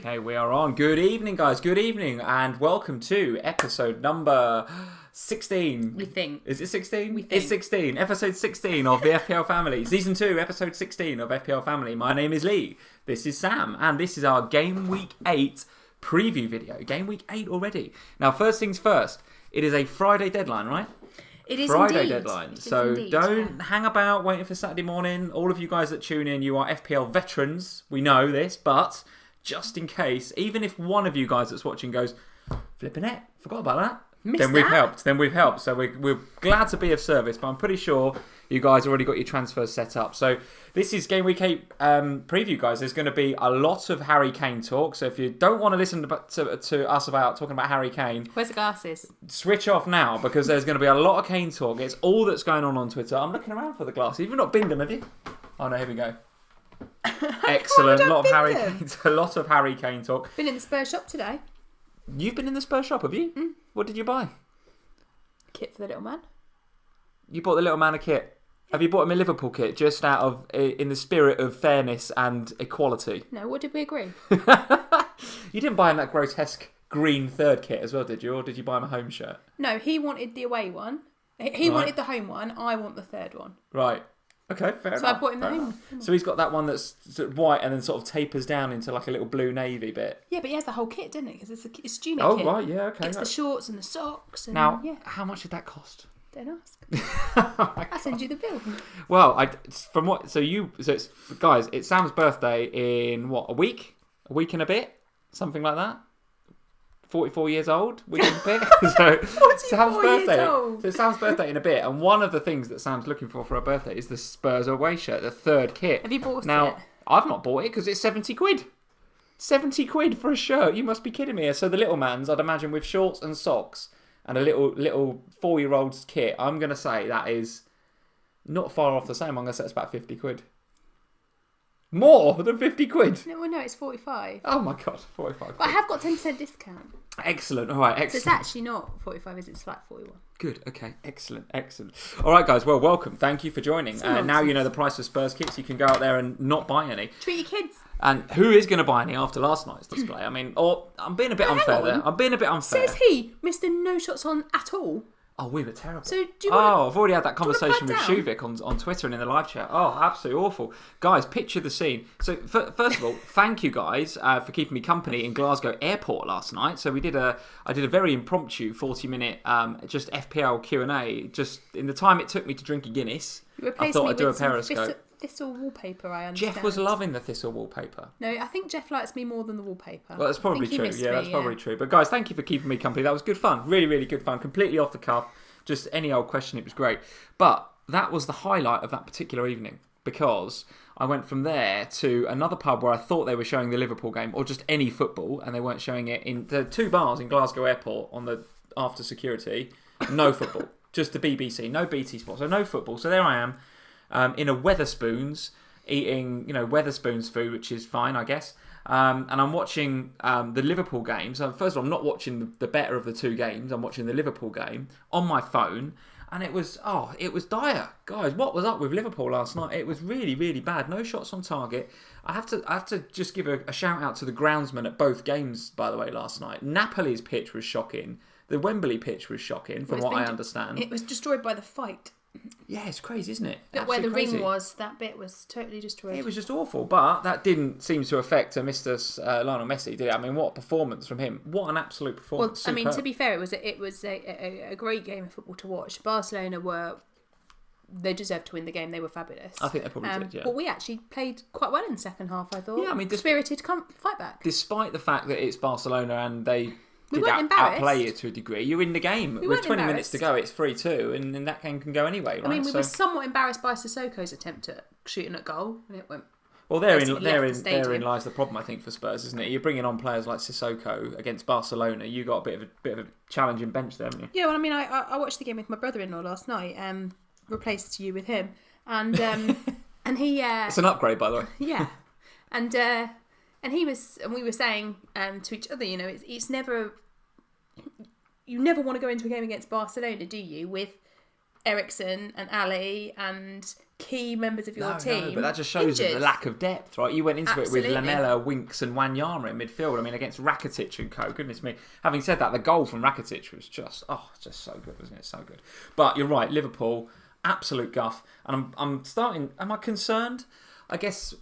Okay, we are on. Good evening, guys. Good evening, and welcome to episode number 16. We think. Is it 16? We think. It's 16. Episode 16 of the FPL Family. Season 2, episode 16 of FPL Family. My name is Lee. This is Sam, and this is our Game Week 8 preview video. Game Week 8 already. Now, first things first, it is a Friday deadline, right? It is Friday indeed. deadline. So don't hang about waiting for Saturday morning. All of you guys that tune in, you are FPL veterans. We know this, but just in case, even if one of you guys that's watching goes, flipping it, forgot about that. Then we've helped. So we're glad to be of service, but I'm pretty sure you guys already got your transfers set up. So this is Game Week 8 preview, guys. There's going to be a lot of Harry Kane talk. So if you don't want to listen to us about talking about Harry Kane, where's the glasses? Switch off now, because there's going to be a lot of Kane talk. It's all that's going on Twitter. I'm looking around for the glasses. You've not binned them, have you? Oh no, here we go. Excellent. A lot of Harry Kane talk. Been in the Spurs shop today. You've been in the Spurs shop, have you? Mm. What did you buy? Kit for the little man. You bought the little man a kit. Have you bought him a Liverpool kit just out of, in the spirit of fairness and equality? No, what did we agree? You didn't buy him that grotesque green third kit as well, did you? Or did you buy him a home shirt? No, he wanted the away one. He wanted the home one. I want the third one. Right. Okay, fair enough. So I bought him the home one. So he's got that one that's sort of white and then sort of tapers down into like a little blue navy bit. Yeah, but he has the whole kit, doesn't it? Because it's a junior kit. Oh, right, yeah, okay. It's the shorts and the socks. And, now, yeah. how much did that cost? Don't ask. I'll send you the bill. Well, guys, it's Sam's birthday in what, a week and a bit, something like that. 44 years old, week and a bit. So Sam's birthday. So it's Sam's birthday in a bit, and one of the things that Sam's looking for her birthday is the Spurs away shirt, the third kit. Have you bought it? Now, I've not bought it because it's 70 quid. 70 quid for a shirt. You must be kidding me. So the little man's, I'd imagine, with shorts and socks and a little 4-year-old's kit, I'm going to say that is not far off the same. I'm going to say it's about 50 quid. More than 50 quid? No, it's 45. Oh my God, 45 quid. But I have got 10% discount. Excellent. All right, excellent. So it's actually not 45, is it? It's like 41. Good. Okay. Excellent. All right, guys. Well, welcome. Thank you for joining. Now you know the price of Spurs kits. You can go out there and not buy any. Treat your kids. And who is going to buy any after last night's display? I mean, I'm being a bit unfair there. I'm being a bit unfair. Says he, Mr. No Shots On at all. Oh, we were terrible. So do you want I've already had that conversation with down? Shuvik on Twitter and in the live chat. Oh, absolutely awful. Guys, picture the scene. So, first of all, thank you guys for keeping me company in Glasgow Airport last night. So I did a very impromptu 40-minute just FPL Q&A. Just in the time it took me to drink a Guinness, I thought I'd do a Periscope. Thistle wallpaper, I understand. Jeff was loving the Thistle wallpaper. No, I think Jeff likes me more than the wallpaper. Well, that's probably true. Yeah, that's probably true. But guys, thank you for keeping me company. That was good fun. Really, really good fun. Completely off the cuff. Just any old question. It was great. But that was the highlight of that particular evening, because I went from there to another pub where I thought they were showing the Liverpool game or just any football, and they weren't showing it in the 2 bars in Glasgow Airport on the after security. No football. Just the BBC. No BT Sport. So no football. So there I am in a Wetherspoons, eating, Wetherspoons food, which is fine, I guess. And I'm watching the Liverpool game. So first of all, I'm not watching the better of the 2 games. I'm watching the Liverpool game on my phone. And it was dire. Guys, what was up with Liverpool last night? It was really, really bad. No shots on target. I have to just give a shout out to the groundsman at both games, by the way, last night. Napoli's pitch was shocking. The Wembley pitch was shocking, from what I understand. It was destroyed by the fight. Yeah, it's crazy, isn't it? But where the ring was, that bit was totally destroyed. It was just awful, but that didn't seem to affect Mr. Lionel Messi, did it? I mean, what a performance from him. What an absolute performance. Well, I mean, to be fair, it was a great game of football to watch. Barcelona they deserved to win the game. They were fabulous. I think they probably did, yeah. But we actually played quite well in the second half, I thought. Yeah, I mean, spirited fight back. Despite the fact that it's Barcelona and they did outplay you to a degree, you're in the game. With 20 minutes to go, it's 3-2, and that game can go anyway, right? I mean, we were somewhat embarrassed by Sissoko's attempt at shooting at goal, and it went... Well, therein lies the problem, I think, for Spurs, isn't it? You're bringing on players like Sissoko against Barcelona. You got a bit of a challenging bench there, haven't you? Yeah, well, I mean, I watched the game with my brother-in-law last night. Replaced you with him, and and he. It's an upgrade, by the way. Yeah, and we were saying to each other, it's never. You never want to go into a game against Barcelona, do you? With Ericsson and Ali and key members of your team. No, but that just shows the lack of depth, right? You went into it with Lamela, Winks and Wanyama in midfield. I mean, against Rakitic and co. Goodness me. Having said that, the goal from Rakitic was just so good, wasn't it? So good. But you're right, Liverpool, absolute guff. And I'm starting... Am I concerned? I guess...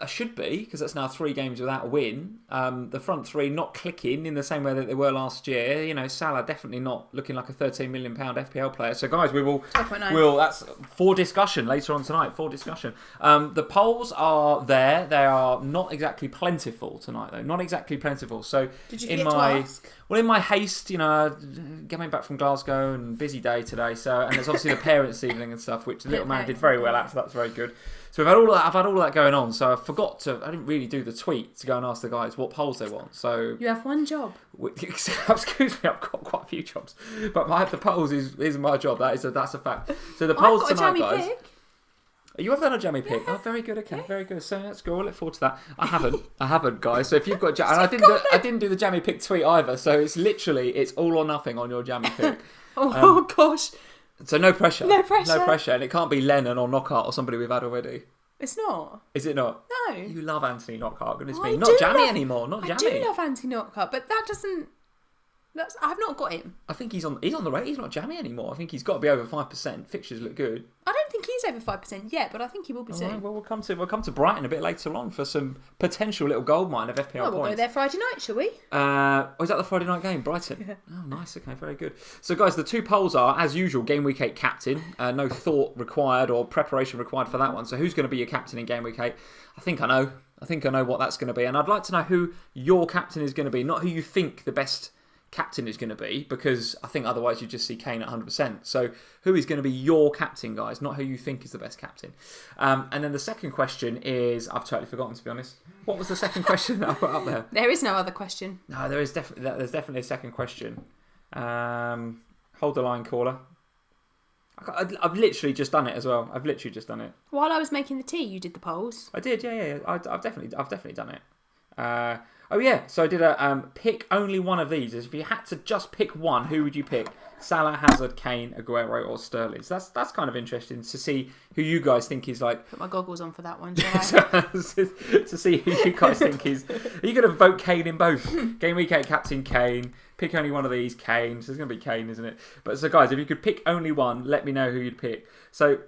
I should be, because that's now 3 games without a win. The front 3 not clicking in the same way that they were last year. You know, Salah definitely not looking like a £13 million FPL player. So, guys, we'll that's for discussion later on tonight. For discussion. The polls are there. They are not exactly plentiful tonight, though. Not exactly plentiful. So, did you forget to ask? Well, in my haste, you know, coming back from Glasgow and busy day today. So, and there's obviously the parents' evening and stuff, which the little man did very well at. So that's very good. So we've had all that. I've had all that going on. So I didn't really do the tweet to go and ask the guys what polls they want. So you have one job. Excuse me, I've got quite a few jobs, but the polls is my job. That's a fact. So the polls tonight, guys. You have done a jammy pick. Yeah. Oh, very good. Okay, very good. So let's go. I look forward to that. I haven't, guys. So if you've got, and I didn't do the jammy pick tweet either. So it's all or nothing on your jammy pick. Oh gosh. So no pressure. No pressure. And it can't be Lennon or Knockout or somebody we've had already. It's not. Is it not? No. You love Anthony Knockout. Goodness me. Not Jammy anymore. Not Jammy. I do love Anthony Knockout, but that doesn't... I've not got him. I think he's on the rate. He's not Jammy anymore. I think he's got to be over 5%. Fixtures look good. I don't think he's over 5% yet, but I think he will be soon. Right, well, we'll come to Brighton a bit later on for some potential little gold mine of FPL points. We'll go there Friday night, shall we? Is that the Friday night game? Brighton? Yeah. Oh, nice. Okay, very good. So, guys, the 2 polls are, as usual, Game Week 8 captain. No thought required or preparation required for that one. So, who's going to be your captain in Game Week 8? I think I know what that's going to be. And I'd like to know who your captain is going to be, not who you think the best captain is going to be, because I think otherwise you just see Kane at 100%. So who is going to be your captain, guys, not who you think is the best captain. And then the second question is, I've totally forgotten, to be honest. What was the second question that I put up there? There is no other question. No, there's definitely a second question. Hold the line, caller. I've literally just done it as well. I've literally just done it. While I was making the tea, you did the polls. I did, yeah. I've definitely done it. Oh yeah, so I did a pick only one of these. If you had to just pick one, who would you pick? Salah, Hazard, Kane, Aguero, or Sterling? So that's kind of interesting to see who you guys think is like. Put my goggles on for that one, shall I? To see who you guys think is. Are you going to vote Kane in both? Game Week 8 captain Kane. Pick only one of these, Kane. So it's going to be Kane, isn't it? But so guys, if you could pick only one, let me know who you'd pick. So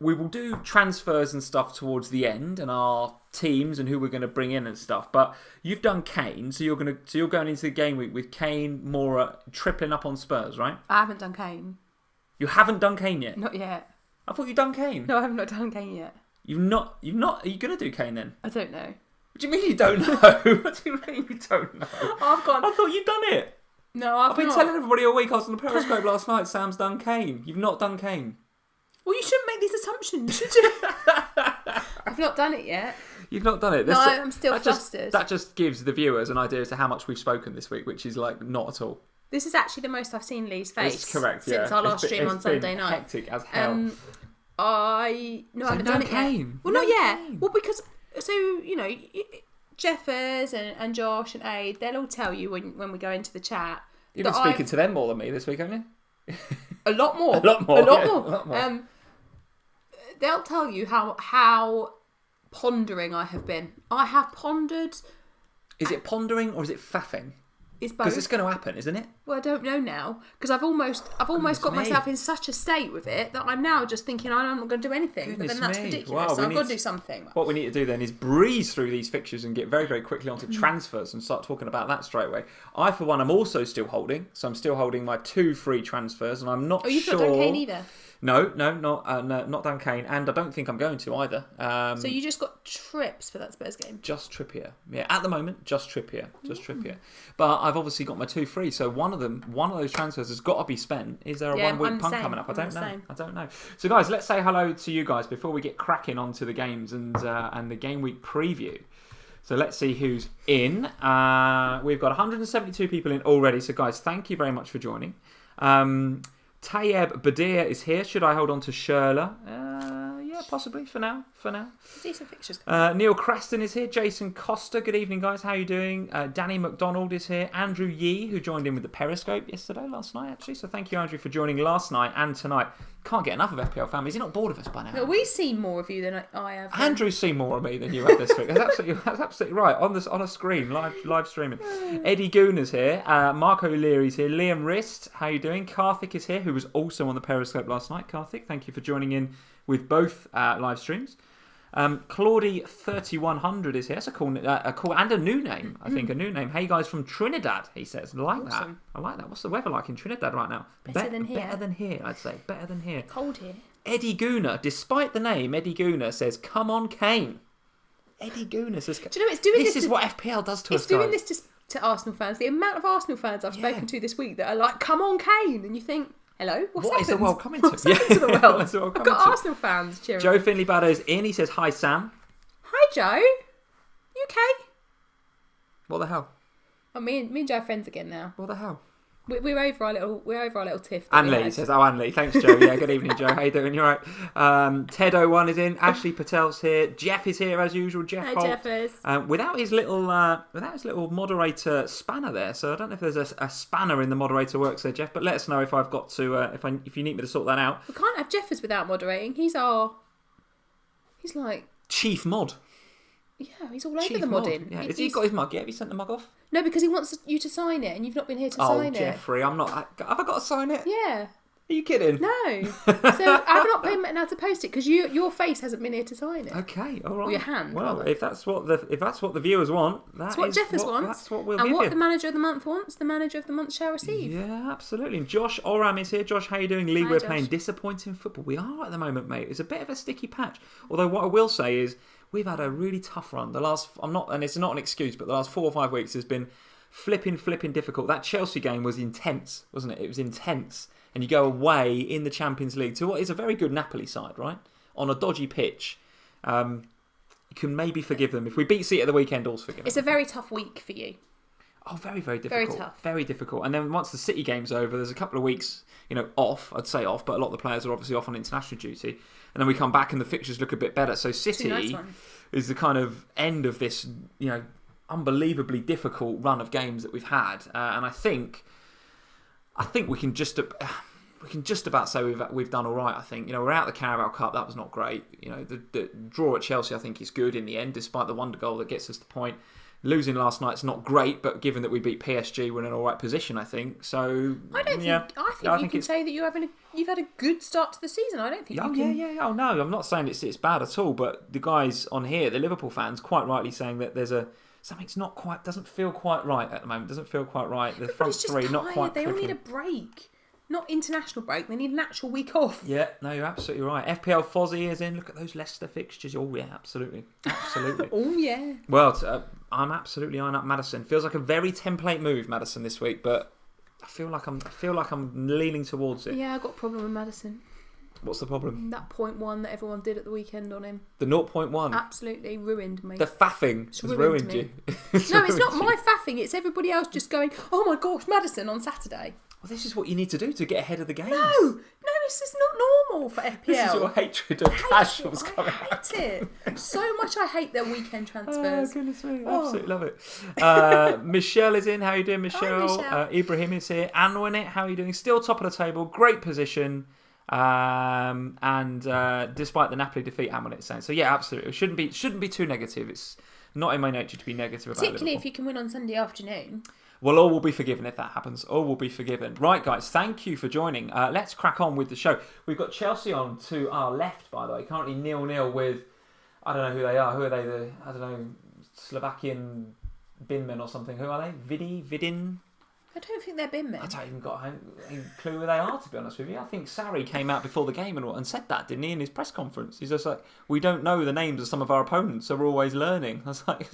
we will do transfers and stuff towards the end, and our teams and who we're going to bring in and stuff. But you've done Kane, so you're going into the game week with Kane, Moura, tripling up on Spurs, right? I haven't done Kane. You haven't done Kane yet? Not yet. I thought you'd done Kane. No, I have not done Kane yet. You've not. Are you going to do Kane then? I don't know. What do you mean you don't know? What do you mean you don't know? I've gone. I thought you'd done it. No, I've been not. telling everybody all week. I was on the Periscope last night. Sam's done Kane. You've not done Kane. Well, you shouldn't make these assumptions, should you? I've not done it yet. You've not done it? No, I'm still flustered. That just gives the viewers an idea as to how much we've spoken this week, which is like not at all. This is actually the most I've seen Lee's face. That's correct, since our last stream on Sunday night. Hectic as hell. I haven't done it yet. Well, not yet. Well, because Jeffers and Josh and Aid, they'll all tell you when we go into the chat. You've been speaking to them more than me this week, haven't you? A lot more. A lot more. They'll tell you how pondering I have been. I have pondered. Is it pondering or is it faffing? It's both. Because it's going to happen, isn't it? Well, I don't know now, because I've almost got myself in such a state with it that I'm now just thinking I'm not going to do anything. But then that's ridiculous. Wow, so I've got to do something. What we need to do then is breeze through these fixtures and get very, very quickly onto transfers and start talking about that straight away. I, for one, am also still holding. So I'm still holding my 2 free transfers, and I'm not sure. Oh, you've not done Kane either? No, not done Kane, and I don't think I'm going to either. So you just got Trips for that Spurs game? Just Trippier. Yeah, at the moment, just Trippier. But I've obviously got my 2 free, so one of those transfers has got to be spent. Is there a 1 week punt coming up? I don't know. So guys, let's say hello to you guys before we get cracking onto the games and the game week preview. So let's see who's in. We've got 172 people in already. So guys, thank you very much for joining. Tayeb Badir is here. Should I hold on to Sherla? Yeah, possibly for now. for now. Decent fixtures. Neil Creston is here. Jason Costa, good evening, guys. How are you doing? Danny McDonald is here. Andrew Yee, who joined in with the Periscope last night, actually. So thank you, Andrew, for joining last night and tonight. Can't get enough of FPL Family. Is he not bored of us by now? No, we've seen more of you than I have. Andrew's seen more of me than you have this week. That's absolutely right. On a screen, live streaming. Eddie Gooner's here. Marco Leary's here. Liam Rist, how you doing? Karthik is here, who was also on the Periscope last night. Karthik, thank you for joining in with both live streams. Claudie 3100 is here. That's a cool and a new name. I think a new name. Hey guys from Trinidad, he says. I like that. What's the weather like in Trinidad right now? Better than here. Better than here, I'd say. Better than here. Cold here. Eddie Gooner, despite the name, Eddie Gooner says, "Come on, Kane." Eddie Gooner says, "Do you know it's doing this? This is what FPL does to us. It's doing this to Arsenal fans. The amount of Arsenal fans I've spoken to this week that are like, "Come on, Kane," and you think, hello, what is the world coming to? What's happened to the world? I've got to? Arsenal fans cheering. Joe Finley Baddo's in. He says, "Hi, Sam." Hi, Joe. You okay? What the hell? Oh, me and Joe are friends again now. What the hell? We're over our little tiff. Anne Lee says, "Oh, Anne Lee, thanks, Joe. Yeah, good evening, Joe. How you doing? You all right?" Ted01 is in. Ashley Patel's here. Jeff is here as usual. Jeff Holt. Jeffers. Without his little moderator spanner there, so I don't know if there's a spanner in the moderator works there, Jeff. But let us know if I've got to if you need me to sort that out. We can't have Jeffers without moderating. He's like chief mod. Yeah, he's all over the modding. Yeah. Has he got his mug yet? Have you sent the mug off? No, because he wants you to sign it, and you've not been here to sign it. Oh, Jeffrey, I'm not. Have I got to sign it? Yeah. Are you kidding? No. So I've not been now to post it because your face hasn't been here to sign it. Okay, all right. Or your hand. Well, rather. if that's what the viewers want, that's what Jeffers wants. That's what we'll give you. And what the manager of the month wants, the manager of the month shall receive. Yeah, absolutely. And Josh Oram is here. Josh, how you doing? League, we're playing disappointing football. We are at the moment, mate. It's a bit of a sticky patch. Although what I will say is we've had a really tough run. And it's not an excuse, but the last 4 or 5 weeks has been flipping difficult. That Chelsea game was intense, wasn't it? It was intense. And you go away in the Champions League to what is a very good Napoli side, right? On a dodgy pitch. You can maybe forgive them. If we beat City at the weekend, all's forgiven. It's a very tough week for you. Oh, very, very difficult. Very tough. Very difficult. And then once the City game's over, there's a couple of weeks, off. I'd say off, but a lot of the players are obviously off on international duty. And then we come back and the fixtures look a bit better. So City is the kind of end of this, unbelievably difficult run of games that we've had. And I think we can just about say we've done all right. I think we're out of the Carabao Cup. That was not great. The draw at Chelsea I think is good in the end, despite the wonder goal that gets us the point. Losing last night's not great, but given that we beat PSG, we're in an all right position. I think so. I think you can say that you've had a good start to the season. I don't think. Oh no, I'm not saying it's bad at all. But the guys on here, the Liverpool fans, quite rightly saying that there's something's not quite, doesn't feel quite right at the moment. Doesn't feel quite right. The front three, not quite. They all need a break. Not international break. They need an actual week off. Yeah, no, you're absolutely right. FPL Fozzie is in. Look at those Leicester fixtures. Oh yeah, absolutely. Oh yeah. Well, I'm absolutely eyeing up Maddison. Feels like a very template move, Maddison, this week, but I feel like I'm leaning towards it. Yeah, I got a problem with Maddison. What's the problem? That 0.1 that everyone did at the weekend on him. The 0.1? Absolutely ruined me. The faffing has ruined you. No, it's not my faffing. It's everybody else just going, oh my gosh, Maddison on Saturday. Well, this is what you need to do to get ahead of the games. No, this is not normal for FPL. This is your hatred of casuals coming out. I hate it. So much I hate their weekend transfers. Oh, goodness me. Absolutely love it. Michelle is in. How are you doing, Michelle? Hi, Michelle. Ibrahim is here. Anwinit, how are you doing? Still top of the table. Great position. And despite the Napoli defeat, Anwinit is saying. So, yeah, absolutely. It shouldn't be too negative. It's not in my nature to be negative about Liverpool. Particularly if you can win on Sunday afternoon. Well, all will be forgiven if that happens. All will be forgiven. Right, guys, thank you for joining. Let's crack on with the show. We've got Chelsea on to our left, by the way. Currently 0-0 with, I don't know who they are. Who are they? Slovakian binmen or something. Who are they? Vidin? I don't think they're binmen. I don't even got any clue who they are, to be honest with you. I think Sarri came out before the game and said that, didn't he, in his press conference? He's just like, we don't know the names of some of our opponents, so we're always learning. I was like...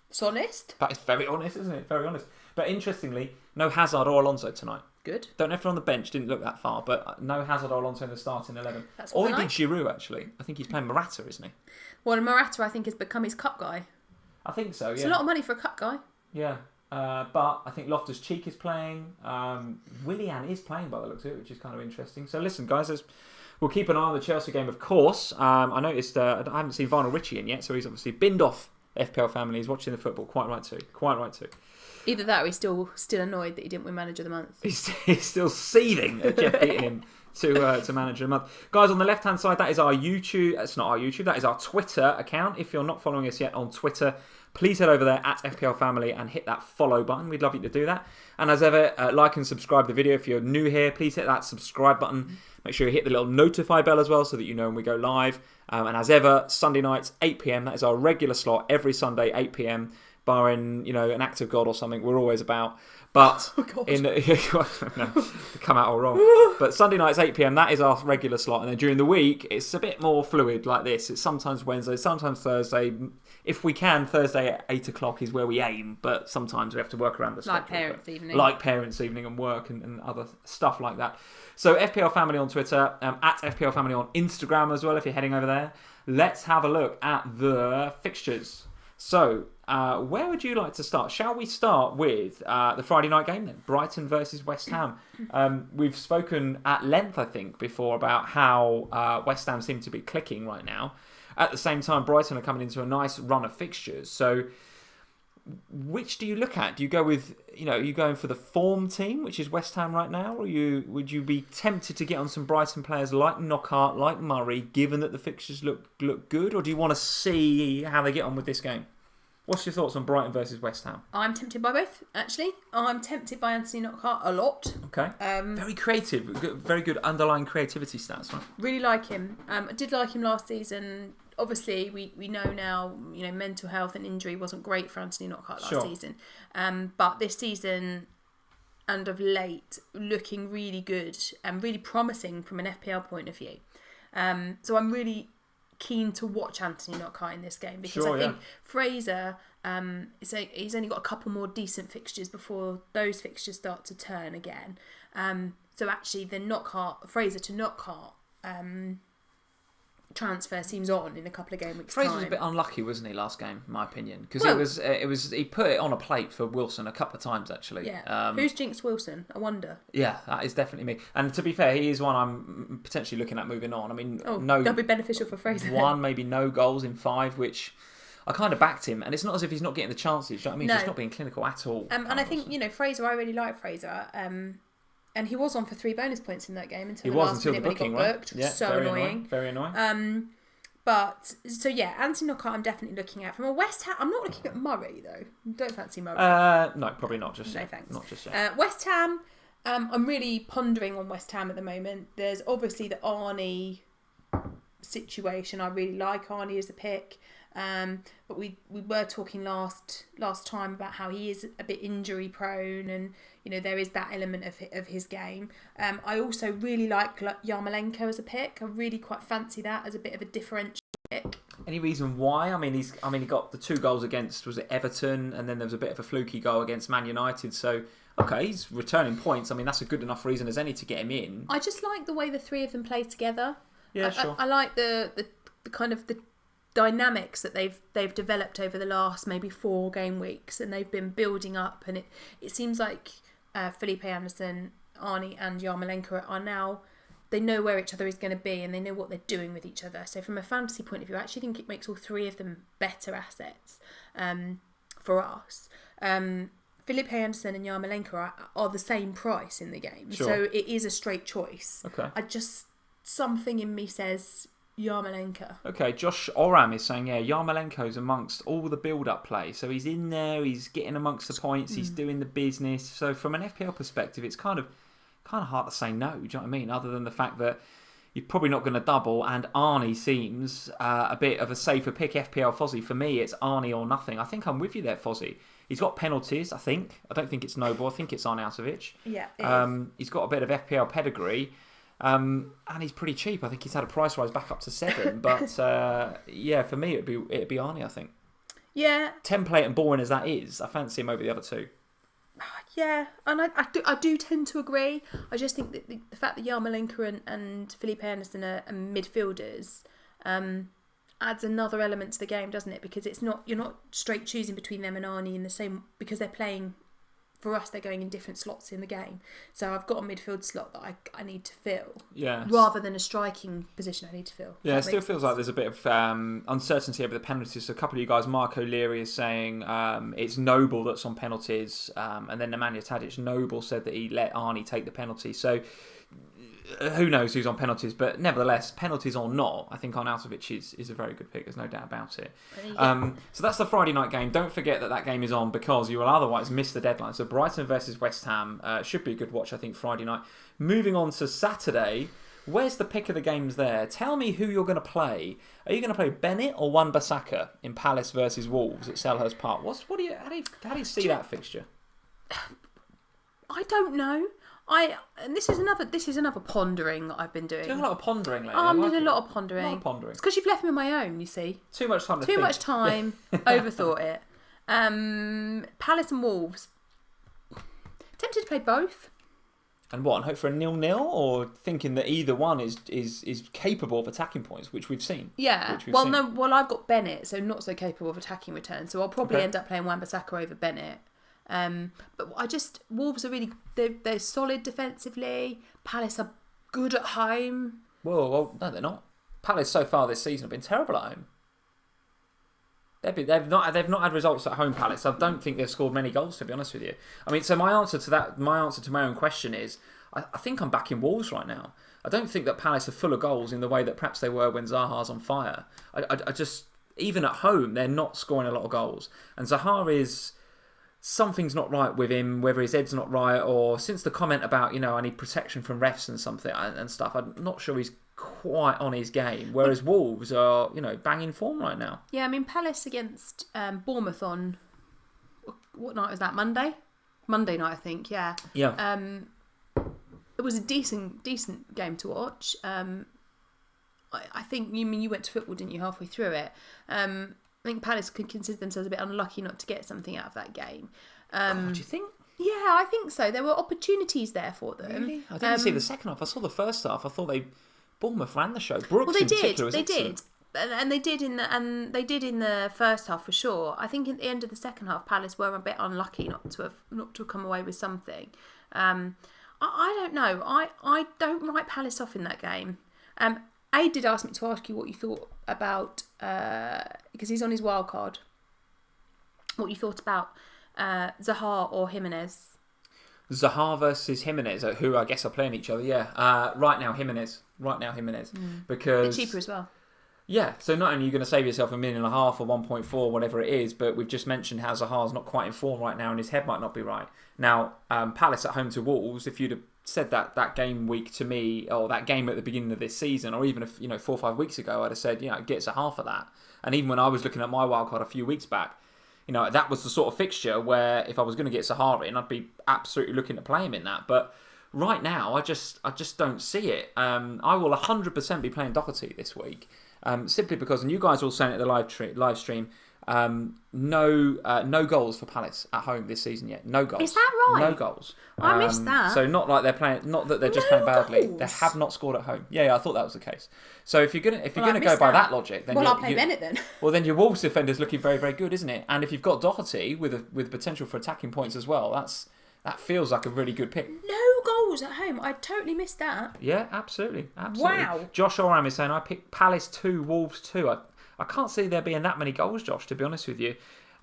It's honest. That is very honest, isn't it? Very honest. But interestingly, no Hazard or Alonso tonight. Good. Don't know if they're on the bench, didn't look that far, but no Hazard or Alonso in the starting 11. That's or indeed Giroud, actually. I think he's playing Morata, isn't he? Well, Morata, I think, has become his cup guy. I think so, yeah. It's a lot of money for a cup guy. Yeah. But I think Loftus-Cheek is playing. Willian is playing by the looks of it, which is kind of interesting. So listen, guys, there's We'll keep an eye on the Chelsea game, of course. I noticed I haven't seen Vinyl Richie in yet, so he's obviously binned off FPL Family. He's watching the football. Quite right too. Either that or he's still annoyed that he didn't win Manager of the Month. He's still seething at Jeff beating him to Manager of the Month. Guys, on the left-hand side, that is our YouTube. That's not our YouTube. That is our Twitter account. If you're not following us yet on Twitter, please head over there at FPL Family and hit that follow button. We'd love you to do that. And as ever, like and subscribe to the video. If you're new here, please hit that subscribe button. Make sure you hit the little notify bell as well so that you know when we go live. And as ever, Sunday nights, 8 p.m. That is our regular slot every Sunday, 8 p.m. Barring, an act of God or something, we're always about. But come out all wrong. But Sunday nights 8 p.m. that is our regular slot, and then during the week it's a bit more fluid like this. It's sometimes Wednesday, sometimes Thursday. If we can, Thursday at 8 o'clock is where we aim, but sometimes we have to work around the schedule. Like parents' evening and work and other stuff like that. So FPL Family on Twitter, at FPL Family on Instagram as well. If you're heading over there, let's have a look at the fixtures. So, where would you like to start? Shall we start with the Friday night game then? Brighton versus West Ham. We've spoken at length, I think, before about how West Ham seem to be clicking right now. At the same time, Brighton are coming into a nice run of fixtures. So, which do you look at? Do you go with, are you going for the form team, which is West Ham right now? Or would you be tempted to get on some Brighton players like Knockaert, like Murray, given that the fixtures look good? Or do you want to see how they get on with this game? What's your thoughts on Brighton versus West Ham? I'm tempted by both, actually. I'm tempted by Anthony Knockaert a lot. Okay. Very creative. Very good underlying creativity stats, right? Really like him. I did like him last season. Obviously, we know now, mental health and injury wasn't great for Anthony Knockaert last season. But this season, and of late, looking really good and really promising from an FPL point of view. So I'm really keen to watch Anthony Knockaert in this game because I think Fraser, he's only got a couple more decent fixtures before those fixtures start to turn again. So actually, the Fraser to Knockaert transfer seems on in a couple of game weeks. Fraser was a bit unlucky, wasn't he, last game, in my opinion? Because it was he put it on a plate for Wilson a couple of times actually. Yeah. Who's jinxed Wilson? I wonder. Yeah, that is definitely me. And to be fair, he is one I'm potentially looking at moving on. I mean, that'll be beneficial for Fraser. Maybe no goals in 5, which I kind of backed him, and it's not as if he's not getting the chances. You know what I mean? No. He's just not being clinical at all. And I think Fraser. I really like Fraser. And he was on for 3 bonus points in that game until the last minute when he got booked. Yeah, so annoying. Very annoying. Anthony Knockaert I'm definitely looking at. From a West Ham, I'm not looking at Murray though. Don't fancy Murray. No, probably not just no, yet. thanks. Not just yet. West Ham, I'm really pondering on West Ham at the moment. There's obviously the Arnie situation. I really like Arnie as a pick. But we were talking last time about how he is a bit injury prone, and there is that element of his game. I also really like Yarmolenko as a pick. I really quite fancy that as a bit of a differential pick. Any reason why? I mean, he got the 2 goals against, was it Everton, and then there was a bit of a fluky goal against Man United. So okay, he's returning points. I mean, that's a good enough reason as any to get him in. I just like the way the 3 of them play together. Yeah, sure. I like the kind of the dynamics that they've developed over the last maybe 4 game weeks, and they've been building up, and it seems like Felipe Anderson, Arnie and Yarmolenko are now, they know where each other is going to be and they know what they're doing with each other. So from a fantasy point of view, I actually think it makes all 3 of them better assets for us. Felipe Anderson and Yarmolenko are the same price in the game. Sure. So it is a straight choice. Okay. Something in me says Yarmolenko. Okay, Josh Oram is saying, Yarmolenko's amongst all the build-up play. So he's in there, he's getting amongst the points, he's doing the business. So from an FPL perspective, it's kind of hard to say no, do you know what I mean? Other than the fact that you're probably not going to double, and Arnie seems a bit of a safer pick. FPL Fozzie, for me, it's Arnie or nothing. I think I'm with you there, Fozzie. He's got penalties, I think. I don't think it's Noble, I think it's Arnautovic. Yeah, it is. He's got a bit of FPL pedigree. And he's pretty cheap. I think he's had a price rise back up to 7. But for me, it'd be Arnie, I think. Yeah. Template and boring as that is, I fancy him over the other 2. Yeah, and I do tend to agree. I just think that the fact that Yarmolenko and Felipe Anderson are midfielders adds another element to the game, doesn't it? Because you're not straight choosing between them and Arnie in the same, because they're playing for us, they're going in different slots in the game. So I've got a midfield slot that I need to fill, rather than a striking position I need to fill. Yeah, it still feels like there's a bit of uncertainty over the penalties. So a couple of you guys, Mark O'Leary is saying it's Noble that's on penalties, and then Nemanja Tadic, Noble said that he let Arnie take the penalty. So who knows who's on penalties, but nevertheless, penalties or not, I think Arnautovic is a very good pick. There's no doubt about it. So that's the Friday night game. Don't forget that game is on, because you will otherwise miss the deadline. So Brighton versus West Ham should be a good watch, I think, Friday night. Moving on to Saturday, where's the pick of the games there? Tell me who you're going to play. Are you going to play Bennett or Wan-Bissaka in Palace versus Wolves at Selhurst Park? How do you see that fixture? I don't know. And this is another pondering that I've been doing. Doing a lot of pondering lately. I'm doing a lot of pondering. It's because you've left me on my own, you see. Too much time. Overthought it. Palace and Wolves. Tempted to play both. And what? And hope for a 0-0, or thinking that either one is capable of attacking points, which we've seen. Yeah. I've got Bennett, so not so capable of attacking returns. So I'll probably end up playing Wan-Bissaka over Bennett. But Wolves are really, they're solid defensively. Palace are good at home. Well, no, they're not. Palace so far this season have been terrible at home. They've not had results at home, Palace. I don't think they've scored many goals, to be honest with you. I mean, so my answer to my own question is, I think I'm back in Wolves right now. I don't think that Palace are full of goals in the way that perhaps they were when Zaha's on fire. I just, even at home, they're not scoring a lot of goals. And Zaha is, something's not right with him, whether his head's not right, or since the comment about, I need protection from refs and something and stuff, I'm not sure he's quite on his game. Whereas Wolves are, banging form right now. Yeah, I mean, Palace against Bournemouth on, what night was that? Monday night, I think. Yeah. Yeah. It was a decent game to watch. I think you went to football, didn't you? Halfway through it. I think Palace could consider themselves a bit unlucky not to get something out of that game. Do you think? Yeah, I think so. There were opportunities there for them. Really? I didn't see the second half. I saw the first half. I thought Bournemouth ran the show. Brooks they in particular was did. And they did in the first half for sure. I think at the end of the second half, Palace were a bit unlucky not to have come away with something. I don't know. I don't write Palace off in that game. Aid did ask me to ask you what you thought about, because he's on his wild card, what you thought about Zaha or Jimenez. Zaha versus Jimenez, who I guess are playing each other, yeah. Right now, Jimenez. Because... A bit cheaper as well. Yeah, so not only are you going to save yourself $1.5 million or 1.4, whatever it is, but we've just mentioned how Zaha's not quite in form right now and his head might not be right. Now, Palace at home to Wolves, if you'd have said that game week to me, or that game at the beginning of this season, or even 4 or 5 weeks ago, I'd have said, get Zaha for that. And even when I was looking at my wildcard a few weeks back, that was the sort of fixture where if I was going to get Zaha in, I'd be absolutely looking to play him in that. But right now, I just don't see it. I will 100% be playing Doherty this week. Simply because, and you guys all saying it at the live stream, no goals for Palace at home this season yet. No goals. Is that right? No goals. I missed that. So not like they're playing, not that they're just playing badly. They have not scored at home. Yeah, I thought that was the case. So if you're gonna go by that logic, then I'll play Bennett then. Well, then your Wolves defender's looking very, very good, isn't it? And if you've got Doherty with potential for attacking points as well, that feels like a really good pick. No goals at home. I totally missed that. Yeah, absolutely. Wow. Josh Oram is saying I picked Palace 2, Wolves 2. I can't see there being that many goals, Josh, to be honest with you.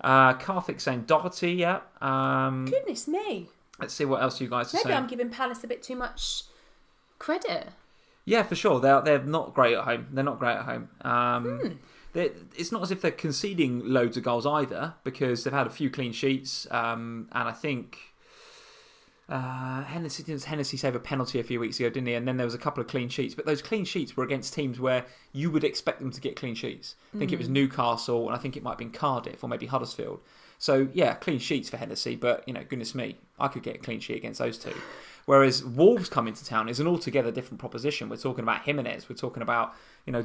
Karthik saying Doherty, yeah. Goodness me. Let's see what else you guys are saying. Maybe I'm giving Palace a bit too much credit. Yeah, for sure. They're not great at home. They're not great at home. It's not as if they're conceding loads of goals either, because they've had a few clean sheets. And I think Hennessy save a penalty a few weeks ago, didn't he? And then there was a couple of clean sheets. But those clean sheets were against teams where you would expect them to get clean sheets. I think it was Newcastle, and I think it might have been Cardiff or maybe Huddersfield. So, yeah, clean sheets for Hennessy. But, goodness me, I could get a clean sheet against those two. Whereas Wolves coming to town is an altogether different proposition. We're talking about Jimenez. We're talking about,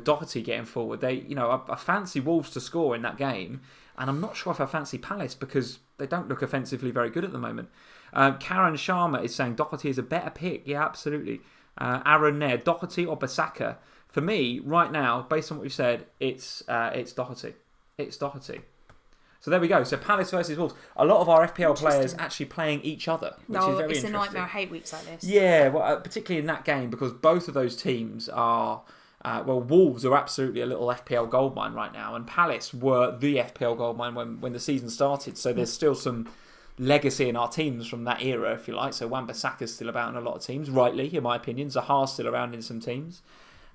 Doherty getting forward. I fancy Wolves to score in that game. And I'm not sure if I fancy Palace because they don't look offensively very good at the moment. Karen Sharma is saying Doherty is a better pick. Yeah, absolutely. Aaron Nair, Doherty or Bissaka? For me, right now, based on what we've said, it's Doherty. It's Doherty. So there we go. So Palace versus Wolves. A lot of our FPL players actually playing each other, which is very interesting. It's a nightmare. I hate weeks like this. Yeah, well, particularly in that game, because both of those teams are... Wolves are absolutely a little FPL goldmine right now, and Palace were the FPL goldmine when the season started. So there's still some legacy in our teams from that era, if you like. So Wan-Bissaka's still about in a lot of teams, rightly, in my opinion. Zaha's still around in some teams.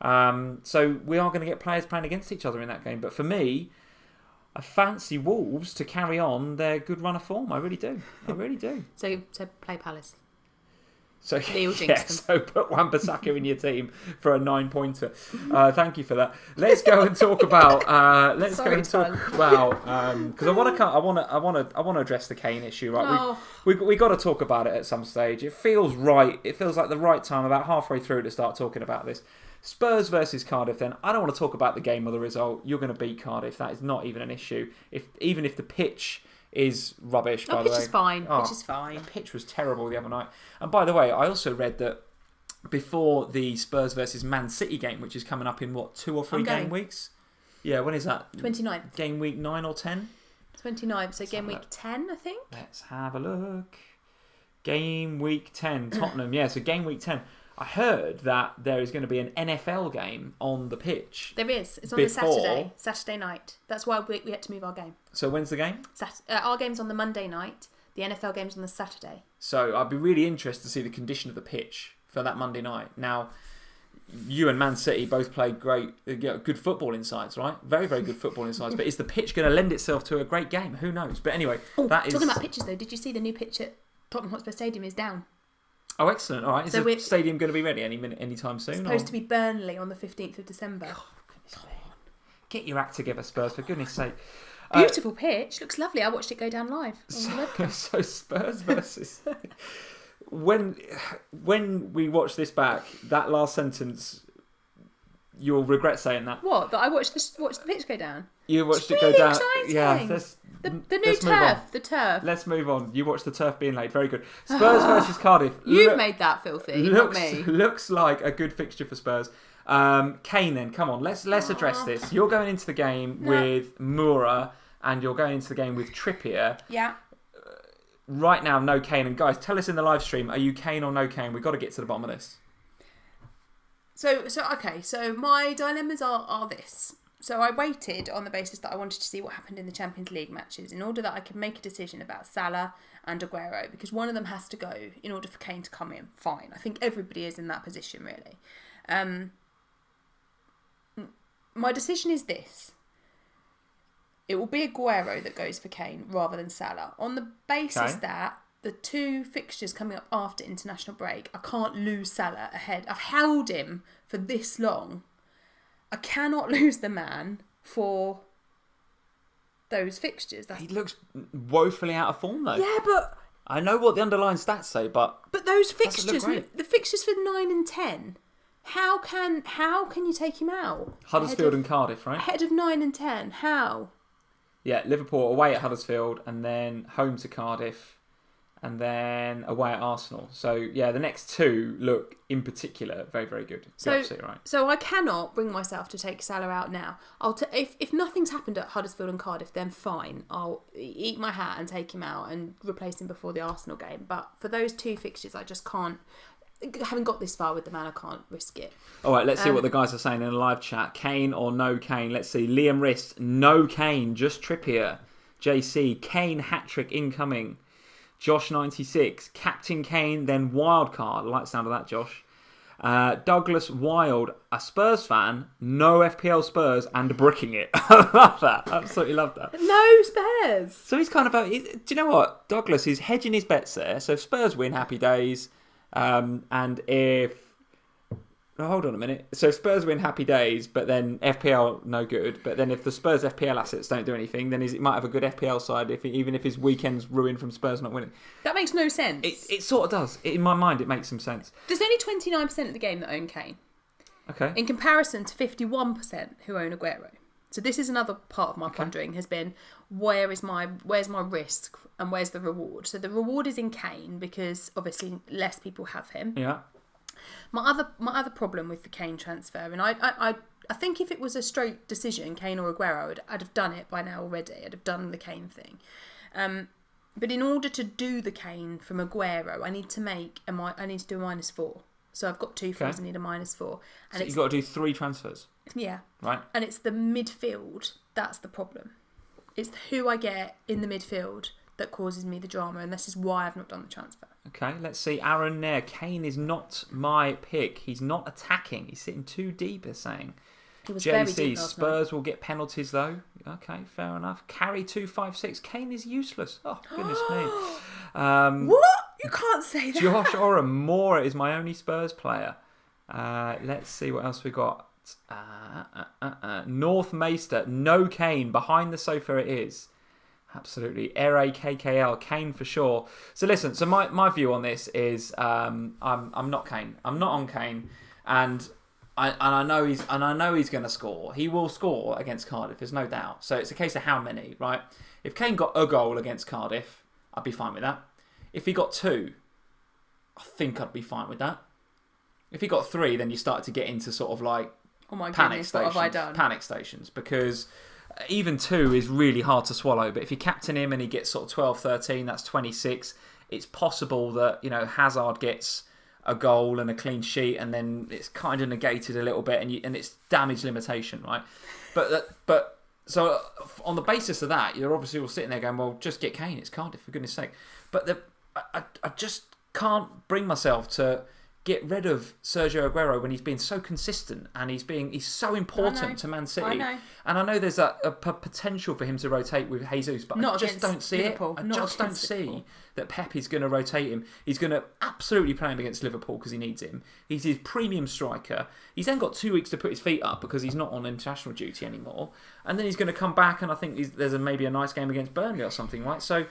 So we are going to get players playing against each other in that game. But for me, I fancy Wolves to carry on their good run of form. I really do. I really do. So play Palace. So put Wan-Bissaka in your team for a 9-pointer. Thank you for that. Let's go and talk about. Because I want to address the Kane issue. Right, we got to talk about it at some stage. It feels right. It feels like the right time, about halfway through, to start talking about this. Spurs versus Cardiff. Then I don't want to talk about the game or the result. You're going to beat Cardiff. That is not even an issue. Even if the pitch is rubbish, by the way. Pitch is fine. Pitch is fine. The pitch was terrible the other night. And by the way, I also read that before the Spurs versus Man City game, which is coming up in, 2 or 3 game weeks? Yeah, when is that? 29th. Game week 9 or 10? 29th, so game week 10, I think. Let's have a look. Game week 10, Tottenham. Yeah, so game week 10. I heard that there is going to be an NFL game on the pitch. There is. It's on the Saturday night. That's why we had to move our game. So when's the game? Our game's on the Monday night. The NFL game's on the Saturday. So I'd be really interested to see the condition of the pitch for that Monday night. Now, you and Man City both played good football insides, right? Very, very good football insides. But is the pitch going to lend itself to a great game? Who knows? But anyway, talking about pitches though, did you see the new pitch at Tottenham Hotspur Stadium is down? Oh, excellent. All right. Is the stadium going to be ready any time soon? It's supposed to be Burnley on the 15th of December. Get your act together, Spurs, for goodness sake. Beautiful pitch. Looks lovely. I watched it go down live. So Spurs versus... when we watch this back, that last sentence, you'll regret saying that. What? That I watched the pitch go down? You watched it go down. Exciting. Yeah. The new turf. The turf. Let's move on. You watched the turf being laid. Very good. Spurs versus Cardiff. You've made that filthy, not me. Looks like a good fixture for Spurs. Kane then, come on. Let's address this. You're going into the game with Moura and you're going into the game with Trippier. Yeah. Right now, no Kane. And guys, tell us in the live stream, are you Kane or no Kane? We've got to get to the bottom of this. So my dilemmas are this. So I waited on the basis that I wanted to see what happened in the Champions League matches in order that I could make a decision about Salah and Aguero, because one of them has to go in order for Kane to come in. Fine. I think everybody is in that position, really. My decision is this. It will be Aguero that goes for Kane rather than Salah, on the basis that the 2 fixtures coming up after international break, I can't lose Salah ahead. I've held him for this long. I cannot lose the man for those fixtures. He looks woefully out of form, though. Yeah, but... I know what the underlying stats say, but those fixtures, the fixtures for 9 and 10, how can you take him out? Huddersfield and Cardiff, right? Ahead of 9 and 10, how? Yeah, Liverpool away at Huddersfield and then home to Cardiff and then away at Arsenal. So, yeah, the next 2 look, in particular, very, very good. You're absolutely right. So I cannot bring myself to take Salah out now. If nothing's happened at Huddersfield and Cardiff, then fine. I'll eat my hat and take him out and replace him before the Arsenal game. But for those 2 fixtures, I just can't. Having got this far with the man, I can't risk it. All right, let's see what the guys are saying in the live chat. Kane or no Kane? Let's see. Liam Rist, no Kane, just Trippier. JC, Kane hat-trick incoming. Josh96, Captain Kane, then wildcard. I like the sound of that, Josh. Douglas Wild, a Spurs fan, no FPL Spurs, and bricking it. I love that. Absolutely love that. No Spurs. So he's kind of... do you know what? Douglas is hedging his bets there. So if Spurs win, happy days. And if... hold on a minute. So Spurs win, happy days, but then FPL no good. But then if the Spurs FPL assets don't do anything, then he might have a good FPL side even if his weekend's ruined from Spurs not winning. That makes no sense. It sort of does. In my mind, it makes some sense. There's only 29% of the game that own Kane. Okay. In comparison to 51% who own Aguero. So this is another part of my pondering has been where's my risk and where's the reward? So the reward is in Kane because obviously less people have him. Yeah. My other problem with the Kane transfer, and I I think if it was a straight decision, Kane or Aguero, I'd have done it by now already. I'd have done the Kane thing. But in order to do the Kane from Aguero, I need to do a -4. So I've got 2 fees, I need a -4. And so you've got to do 3 transfers. Yeah. Right. And it's the midfield that's the problem. It's who I get in the midfield that causes me the drama, and this is why I've not done the transfer. Okay, let's see. Aaron Nair, Kane is not my pick. He's not attacking. He's sitting too deep, is saying. He was JC, very deep last Spurs night. will get penalties though. Okay, fair enough. Carry 256. Kane is useless. Oh, goodness me. What? You can't say that. Josh Oramora is my only Spurs player. Let's see what else we got. North Maister, no Kane. Behind the sofa it is. Absolutely. RAKKL, Kane for sure. So listen, so my view on this is I'm not Kane. I'm not on Kane. And I know he's going to score. He will score against Cardiff, there's no doubt. So it's a case of how many, right? If Kane got a goal against Cardiff, I'd be fine with that. If he got 2, I think I'd be fine with that. If he got 3, then you start to get into sort of like panic stations. What have I done? Panic stations, because even 2 is really hard to swallow. But if you captain him and he gets sort of 12, 13, that's 26. It's possible that, you know, Hazard gets a goal and a clean sheet, and then it's kind of negated a little bit, and it's damage limitation, right? But so on the basis of that, you're obviously all sitting there going, well, just get Kane. It's Cardiff, for goodness sake. But I just can't bring myself to get rid of Sergio Aguero when he's been so consistent and he's so important to Man City. I know. And I know there's a potential for him to rotate with Jesus, but I just don't see Liverpool. I just don't see that Pep is going to rotate him. He's going to absolutely play him against Liverpool because he needs him. He's his premium striker. He's then got 2 weeks to put his feet up because he's not on international duty anymore. And then he's going to come back, and I think there's maybe a nice game against Burnley or something, right? So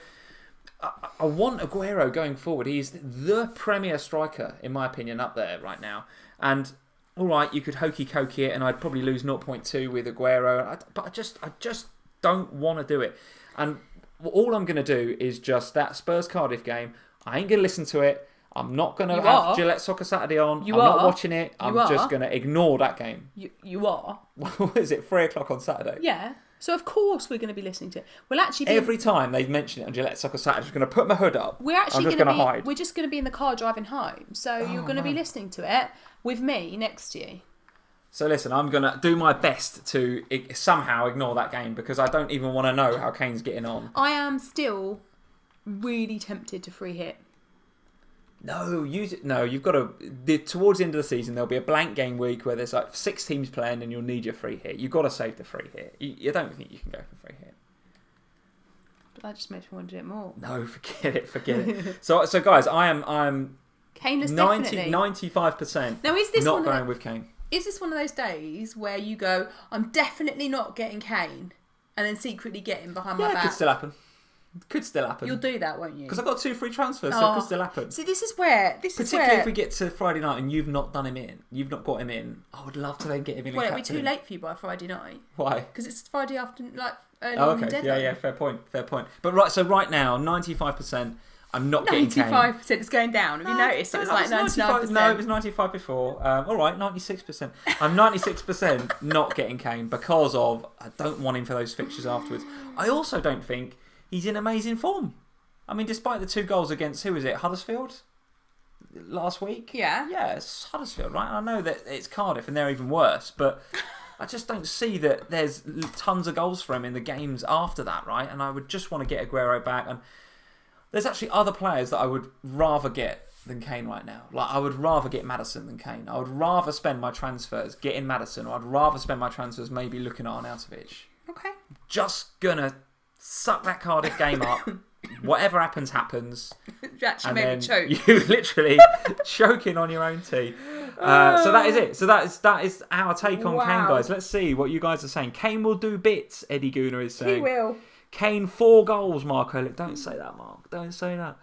I want Aguero going forward. He's the premier striker, in my opinion, up there right now. And all right, you could hokey cokey it, and I'd probably lose 0.2 with Aguero. But I just don't want to do it. And all I'm going to do is just that Spurs Cardiff game. I ain't going to listen to it. I'm not going to have Gillette Soccer Saturday on. I'm not watching it. I'm just going to ignore that game. You are. What is it? 3 o'clock on Saturday? Yeah. So of course we're going to be listening to it. We'll actually every time they mention it on Gillette Soccer Saturday, I'm just going to put my hood up. We're actually going to hide. We're just going to be in the car driving home. So you're going to be listening to it with me next to you. So listen, I'm going to do my best to somehow ignore that game because I don't even want to know how Kane's getting on. I am still really tempted to free hit. No, use it. No, you've got to. Towards the end of the season, there'll be a blank game week where there's like 6 teams playing, and you'll need your free hit. You've got to save the free hit. You don't think you can go for free hit. But that just makes me want to do it more. No, forget it. So guys, I'm Kaneless 95%. Now, is this not going with Kane? Is this one of those days where you go, I'm definitely not getting Kane, and then secretly get him behind my back? Yeah, it could still happen. Could still happen. You'll do that, won't you? Because I've got 2 free transfers, so it could still happen. See, particularly if we get to Friday night and you've not done him in, you've not got him in, I would love to then get him in. Well, it'll be too late for you by Friday night. Why? Because it's Friday afternoon, like early okay. deadline. Yeah, fair point. But right now, 95%, I'm not getting Kane. 95%, it's going down. Have you noticed? It was like 99%. No, it was 95 before. All right, 96%. I'm 96% not getting Kane because of I don't want him for those fixtures afterwards. I also don't think he's in amazing form. I mean, despite the 2 goals against, who was it, Huddersfield? Last week? Yeah. Yeah, it's Huddersfield, right? I know that it's Cardiff and they're even worse, but I just don't see that there's tons of goals for him in the games after that, right? And I would just want to get Aguero back. And there's actually other players that I would rather get than Kane right now. Like, I would rather get Maddison than Kane. I would rather spend my transfers getting Maddison, or I'd rather spend my transfers maybe looking at Arnautovic. Okay. Just gonna suck that Cardiff game up. Whatever happens. You actually made me choke. You literally choking on your own tea. So that is it. So that is our take on Kane, guys. Let's see what you guys are saying. Kane will do bits, Eddie Gooner is saying. He will. Kane 4 goals, Mark Olick. Don't say that, Mark. Don't say that.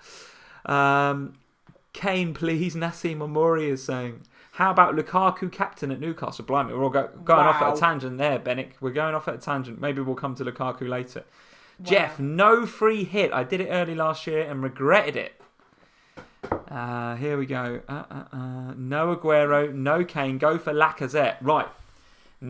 Kane, please, Nassim Amori is saying. How about Lukaku captain at Newcastle? Blimey, we're all going off at a tangent there, Bennick. We're going off at a tangent. Maybe we'll come to Lukaku later. Wow. Jeff, no free hit. I did it early last year and regretted it. Here we go. No Aguero, no Kane. Go for Lacazette. Right.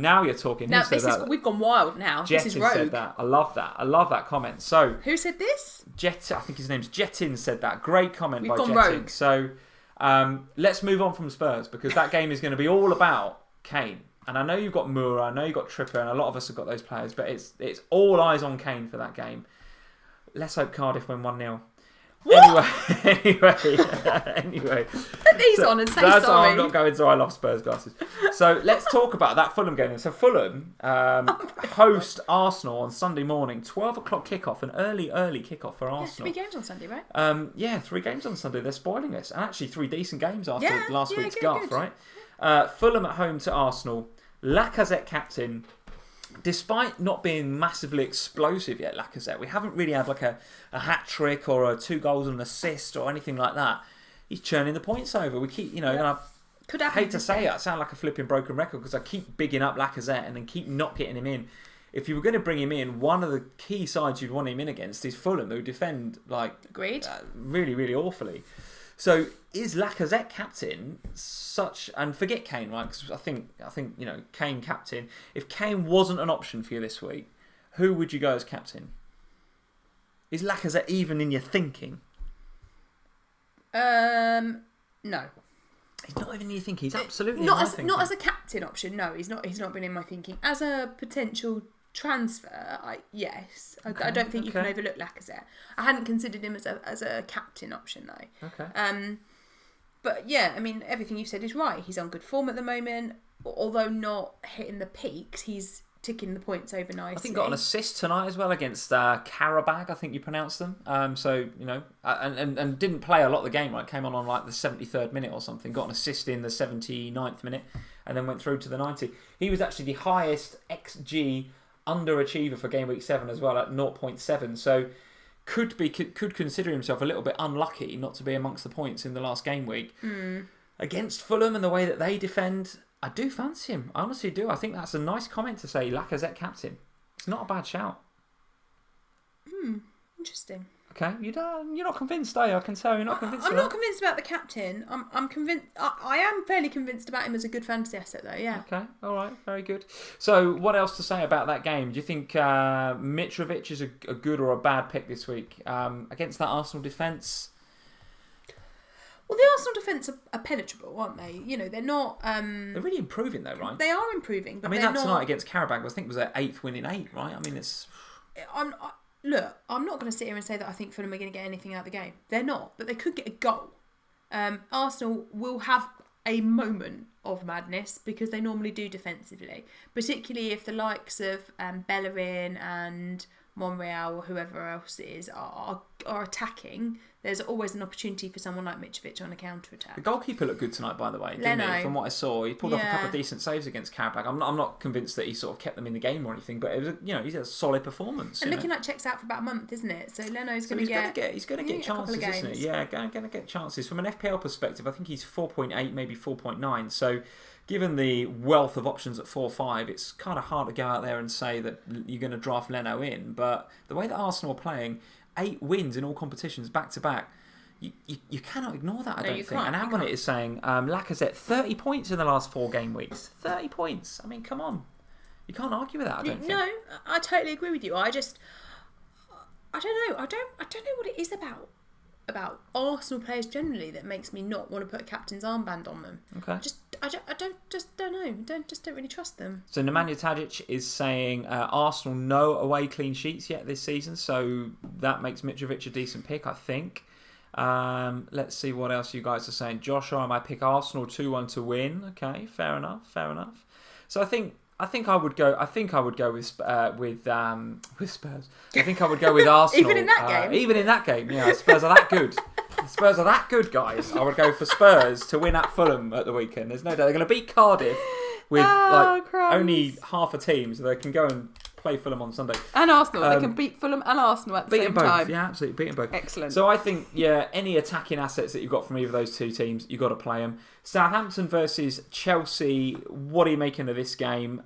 Now you're talking. Now we've gone wild now. Jetin this is rogue. said that. I love that. I love that comment. So who said this? I think his name's Jetin said that. Great comment We've by gone Jetin. rogue. So let's move on from Spurs because that game is going to be all about Kane. And I know you've got Moura, I know you've got Trippier, and a lot of us have got those players, but it's all eyes on Kane for that game. Let's hope Cardiff win 1-0. Anyway. Put these on and say that's sorry. I'm not going to I love Spurs glasses. So let's talk about that Fulham game. So Fulham host Arsenal on Sunday morning, 12 o'clock kickoff, an early kickoff for Arsenal. 3 games on Sunday, right? 3 games on Sunday. They're spoiling us. And actually 3 decent games after last week's guff, good. right? Fulham at home to Arsenal. Lacazette captain. Despite not being massively explosive yet, Lacazette, we haven't really had like a hat-trick or a 2 goals and an assist or anything like that. He's churning the points over. We keep, and I hate to say it, I sound like a flipping broken record because I keep bigging up Lacazette and then keep not getting him in. If you were going to bring him in, one of the key sides you'd want him in against is Fulham, who defend Agreed. Really, really awfully. So is Lacazette captain such, and forget Kane, right? Because I think Kane captain. If Kane wasn't an option for you this week, who would you go as captain? Is Lacazette even in your thinking? No. He's not even in your thinking. He's absolutely not in my as thinking. not as a captain option. No, he's not been in my thinking as a potential transfer. Yes, I don't think you can overlook Lacazette. I hadn't considered him as a captain option though. Okay. But yeah, I mean everything you've said is right. He's on good form at the moment, although not hitting the peaks. He's ticking the points over nicely. I think got an assist tonight as well against Karabag, I think you pronounce them. So and didn't play a lot of the game. Right, came on like the 73rd minute or something. Got an assist in the 79th minute, and then went through to the 90. He was actually the highest XG underachiever for Gameweek 7 as well at 0.7. So could consider himself a little bit unlucky not to be amongst the points in the last game week against Fulham and the way that they defend. I do fancy him. I honestly do. I think that's a nice comment to say Lacazette captain. It's not a bad shout. Interesting. Okay, you're not convinced, are you? I can tell you're not convinced. I'm not convinced about the captain. I'm convinced. I am fairly convinced about him as a good fantasy asset, though. Yeah. Okay, all right, very good. So, what else to say about that game? Do you think Mitrovic is a good or a bad pick this week against that Arsenal defence? Well, the Arsenal defence are penetrable, aren't they? They're not. They're really improving, though, right? They are improving, but that tonight against Karabag, I think was their 8th win in 8, right? I mean, it's. Look, I'm not going to sit here and say that I think Fulham are going to get anything out of the game. They're not, but they could get a goal. Arsenal will have a moment of madness because they normally do defensively, particularly if the likes of Bellerin and Monreal or whoever else it is are attacking. There's always an opportunity for someone like Mitrovic on a counter-attack. The goalkeeper looked good tonight, by the way, didn't he? From what I saw, he pulled off a couple of decent saves against Karabag. I'm not convinced that he sort of kept them in the game or anything, but it was he had a solid performance. And looking like checks out for about a month, isn't it? So Leno's going to get chances, isn't he? Yeah, going to get chances. From an FPL perspective, I think he's 4.8, maybe 4.9. So, given the wealth of options at 4.5, it's kind of hard to go out there and say that you're going to draft Leno in. But the way that Arsenal are playing, 8 wins in all competitions back to back. You cannot ignore that, I don't think. And Amon is saying Lacazette 30 points in the last 4 game weeks. 30 points. I mean, come on. You can't argue with that, I don't think. No, I totally agree with you. I don't know. I don't know what it is about Arsenal players generally that makes me not want to put a captain's armband on them. Okay. I don't know. Don't really trust them. So Nemanja Tadic is saying Arsenal no away clean sheets yet this season, so that makes Mitrovic a decent pick, I think. Let's see what else you guys are saying. Joshua, I might pick Arsenal 2-1 to win. Okay, fair enough. So I think I would go with Spurs. I think I would go with Arsenal. Even in that game. Yeah. Spurs are that good. Spurs are that good, guys. I would go for Spurs to win at Fulham at the weekend. There's no doubt they're going to beat Cardiff with only half a team, so they can go and play Fulham on Sunday. And Arsenal. They can beat Fulham and Arsenal at the same time. Yeah, absolutely. Beat them both. Excellent. So I think, any attacking assets that you've got from either of those two teams, you've got to play them. Southampton versus Chelsea. What are you making of this game?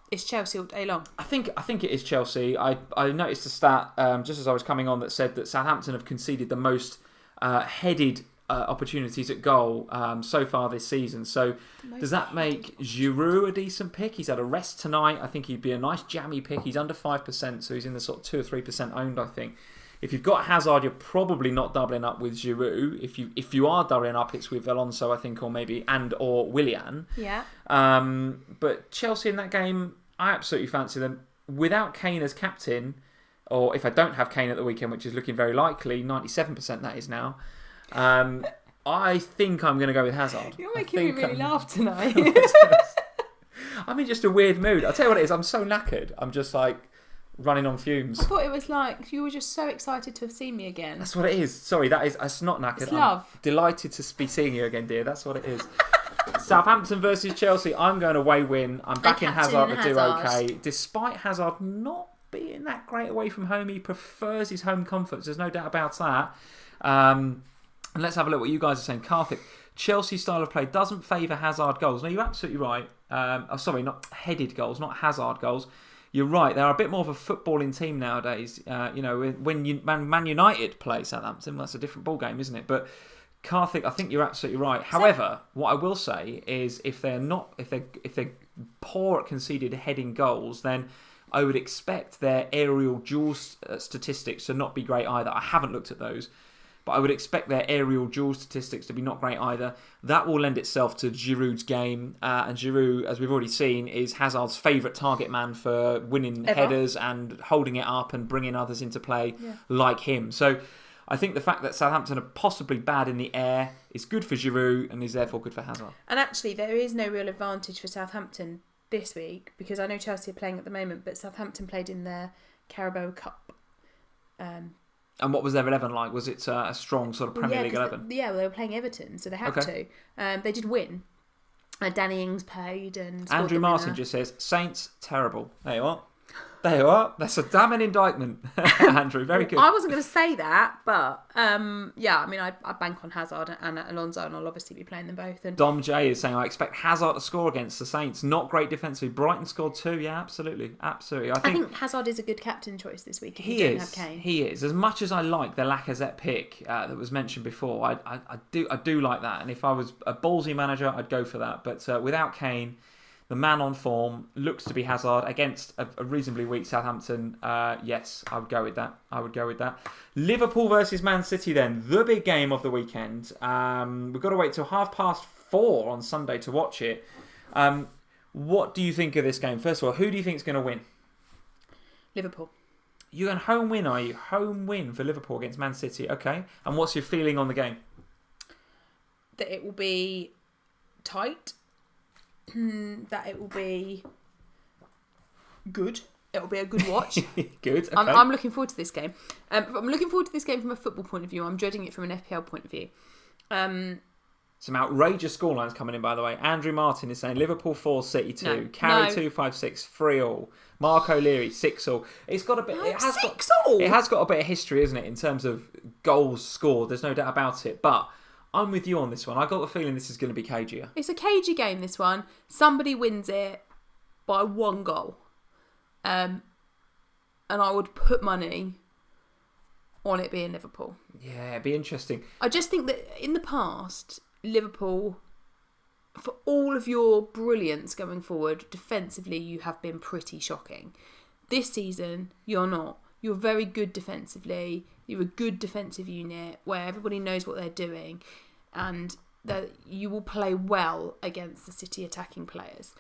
It's Chelsea all day long. I think it is Chelsea. I noticed a stat just as I was coming on that said that Southampton have conceded the most headed opportunities at goal so far this season. So does that make Giroud a decent pick? He's had a rest tonight. I think he'd be a nice jammy pick. He's under 5%, so he's in the sort of 2 or 3% owned, I think. If you've got Hazard, you're probably not doubling up with Giroud. If you are doubling up, it's with Alonso, I think, or maybe or Willian. Yeah. But Chelsea in that game, I absolutely fancy them. Without Kane as captain, or if I don't have Kane at the weekend, which is looking very likely, 97% that is now, I think I'm going to go with Hazard. You're making me really laugh tonight. I'm in just a weird mood. I'll tell you what it is, I'm so knackered. I'm just like running on fumes. I thought it was like you were just so excited to have seen me again. That's what it is. Sorry, it's not knackered. It's love. I'm delighted to be seeing you again, dear. That's what it is. Southampton versus Chelsea. I'm going away win. I'm backing Hazard to do okay. Despite Hazard not being that great away from home, he prefers his home comforts. There's no doubt about that. And let's have a look what you guys are saying. Karthik, Chelsea's style of play doesn't favour Hazard goals. No, you're absolutely right. Not headed goals, not Hazard goals. You're right. They're a bit more of a footballing team nowadays. When Man United play Southampton, that's a different ball game, isn't it? But Karthik, I think you're absolutely right. However, what I will say is, if they're poor at conceded heading goals, then I would expect their aerial duel statistics to not be great either. I haven't looked at those, but I would expect their aerial duel statistics to be not great either. That will lend itself to Giroud's game, and Giroud, as we've already seen, is Hazard's favourite target man for winning headers and holding it up and bringing others into play like him. So I think the fact that Southampton are possibly bad in the air is good for Giroud and is therefore good for Hazard. And actually, there is no real advantage for Southampton this week, because I know Chelsea are playing at the moment, but Southampton played in their Carabao Cup. And what was their 11 like? Was it a strong sort of Premier League 11? They were playing Everton, so they had to. They did win. Danny Ings played and Andrew Martin just says, Saints, terrible. There you are. There you are. That's a damning indictment, Andrew. Very good. I wasn't going to say that, but I bank on Hazard and Alonso, and I'll obviously be playing them both. And Dom J is saying, I expect Hazard to score against the Saints. Not great defensively. Brighton scored 2. Yeah, absolutely. Absolutely. I think Hazard is a good captain choice this week if you don't have Kane. He is. As much as I like the Lacazette pick that was mentioned before, I do like that. And if I was a ballsy manager, I'd go for that. But without Kane, the man on form looks to be Hazard against a reasonably weak Southampton. Yes, I would go with that. Liverpool versus Man City then. The big game of the weekend. We've got to wait till 4:30 on Sunday to watch it. What do you think of this game? First of all, who do you think is going to win? Liverpool. You're going home win, are you? Home win for Liverpool against Man City. Okay. And what's your feeling on the game? That it will be tight. That it will be good. It will be a good watch. Good. Okay. I'm looking forward to this game. I'm looking forward to this game from a football point of view. I'm dreading it from an FPL point of view. Some outrageous scorelines coming in, by the way. Andrew Martin is saying Liverpool 4, City 2, Carey 256, 3-all. Mark O'Leary 6-all. It's got a bit. It has got a bit of history, isn't it, in terms of goals scored? There's no doubt about it, but I'm with you on this one. I got the feeling this is going to be cagier. It's a cagey game, this one. Somebody wins it by 1 goal. And I would put money on it being Liverpool. Yeah, it'd be interesting. I just think that in the past, Liverpool, for all of your brilliance going forward, defensively, you have been pretty shocking. This season, you're not. You're very good defensively. You're a good defensive unit where everybody knows what they're doing, and that you will play well against the City attacking players.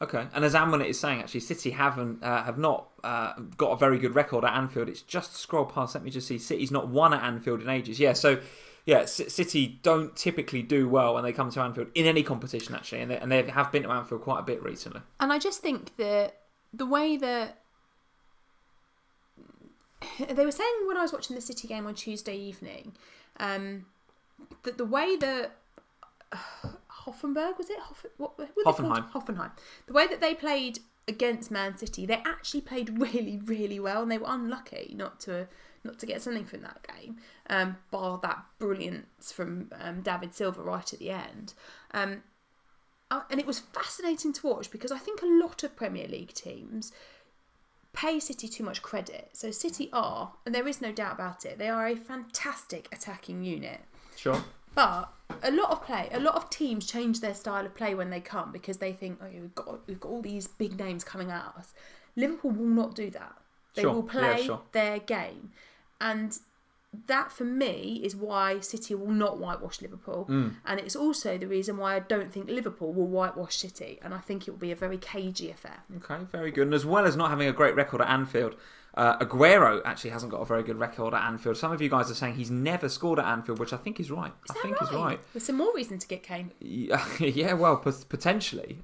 Okay, and as Amwin is saying, actually, City have not got a very good record at Anfield. It's just scrolled past. Let me just see. City's not won at Anfield in ages. Yeah, so yeah, City don't typically do well when they come to Anfield in any competition, actually, and they have been to Anfield quite a bit recently. And I just think that the way that they were saying when I was watching the City game on Tuesday evening, that the way that Hoffenheim. The way that they played against Man City, they actually played really, really well, and they were unlucky not to get something from that game, bar that brilliance from David Silva right at the end. And it was fascinating to watch, because I think a lot of Premier League teams pay City too much credit. So City are, and there is no doubt about it, they are a fantastic attacking unit. Sure. But a lot of teams change their style of play when they come because they think, we've got all these big names coming at us. Liverpool will not do that. They will play their game. And that, for me, is why City will not whitewash Liverpool. And it's also the reason why I don't think Liverpool will whitewash City. And I think it will be a very cagey affair. Okay, very good. And as well as not having a great record at Anfield, Aguero actually hasn't got a very good record at Anfield. Some of you guys are saying he's never scored at Anfield, which I think is right. Is that right? There's some more reason to get Kane. Yeah, well, potentially.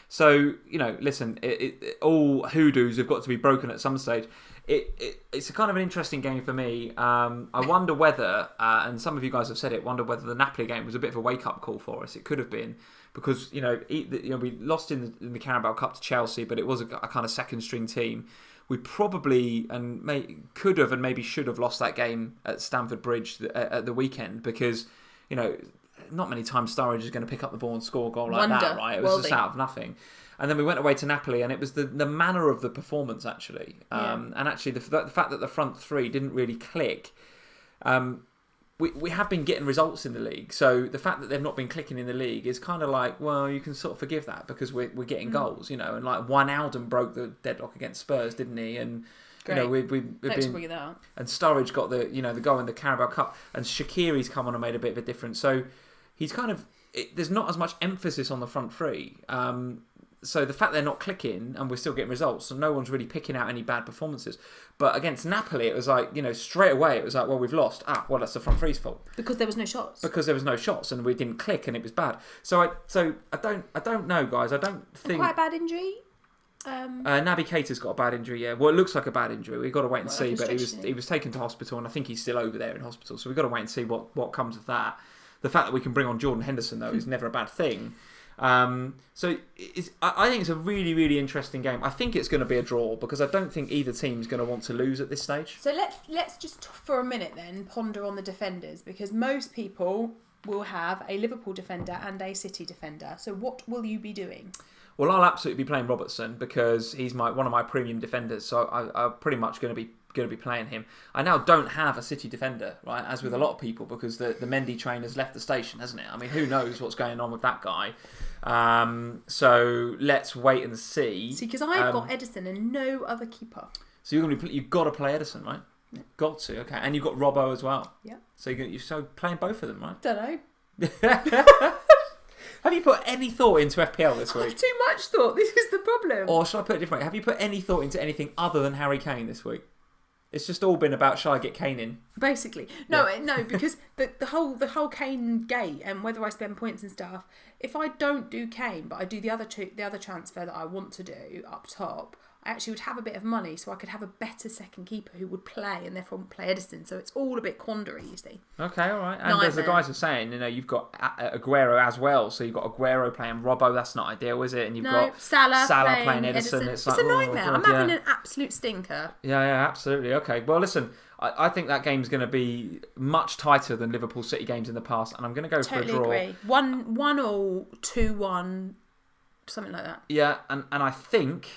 So, listen, all hoodoos have got to be broken at some stage. It's a kind of an interesting game for me. I wonder whether, and some of you guys have said it, wonder whether the Napoli game was a bit of a wake-up call for us. It could have been, because we lost in the Carabao Cup to Chelsea, but it was a kind of second-string team. We probably could have and maybe should have lost that game at Stamford Bridge at the weekend, because not many times Sturridge is going to pick up the ball and score a goal like that, right? It was just out of nothing. And then we went away to Napoli, and it was the manner of the performance, actually. And actually, the fact that the front three didn't really click. We have been getting results in the league. So the fact that they've not been clicking in the league is kind of like, well, you can sort of forgive that because we're getting goals, And like Wijnaldum broke the deadlock against Spurs, didn't he? And we've been, bring that up. And Sturridge got the the goal in the Carabao Cup, and Shaqiri's come on and made a bit of a difference. So he's kind of there's not as much emphasis on the front three. So the fact they're not clicking and we're still getting results, so no one's really picking out any bad performances. But against Napoli, it was like, straight away it was like, well, we've lost. Well, that's the front three's fault. Because there was no shots. And we didn't click and it was bad. So I don't know, guys. I don't think quite a bad injury. Naby Keita's got a bad injury. Yeah, well, it looks like a bad injury. We've got to wait and see. But he was taken to hospital, and I think he's still over there in hospital. So we've got to wait and see what comes of that. The fact that we can bring on Jordan Henderson though is never a bad thing. I think it's a really, really interesting game. I think it's going to be a draw because I don't think either team's going to want to lose at this stage. So let's just for a minute then ponder on the defenders, because most people will have a Liverpool defender and a City defender. So what will you be doing? Well, I'll absolutely be playing Robertson because he's one of my premium defenders. So I'm pretty much going to be playing him. I now don't have a City defender, right? As with a lot of people, because the Mendy train has left the station, hasn't it? I mean, who knows what's going on with that guy? So let's wait and see. See, because I've got Edison and no other keeper. So you've got to play Edison, right? Yeah. Got to, okay. And you've got Robbo as well. Yeah. So you're playing both of them, right? Don't know. Have you put any thought into FPL this week? I've too much thought. This is the problem. Or should I put it differently? Have you put any thought into anything other than Harry Kane this week? It's just all been about, shall I get Kane in? Basically. No, because the whole Kane gate and whether I spend points and stuff, if I don't do Kane, but I do the other transfer that I want to do up top, I actually would have a bit of money, so I could have a better second keeper who would play and therefore play Edison. So it's all a bit quandary, you see. Okay, all right. And as the guys are saying, you've got Aguero as well. So you've got Aguero playing Robbo. That's not ideal, is it? And you've got Salah playing Edison. It's like, a nightmare. I'm having an absolute stinker. Yeah, absolutely. Okay. Well, listen, I think that game's going to be much tighter than Liverpool City games in the past, and I'm going to go for a draw. Totally agree. 1-1 or 2-1, something like that. Yeah, and I think,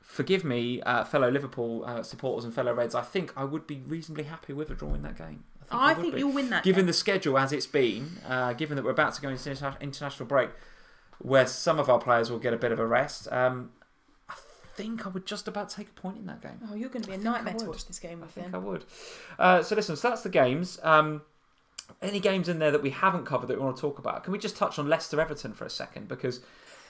forgive me, fellow Liverpool supporters and fellow Reds, I think I would be reasonably happy with a draw in that game. I think you'll win that given game. the schedule as it's been, given that we're about to go into international break, where some of our players will get a bit of a rest, I think I would just about take a point in that game. Oh, you're going to be a nightmare to watch this game with. I think I would. So that's the games. Any games in there that we haven't covered that we want to talk about? Can we just touch on Leicester-Everton for a second? Because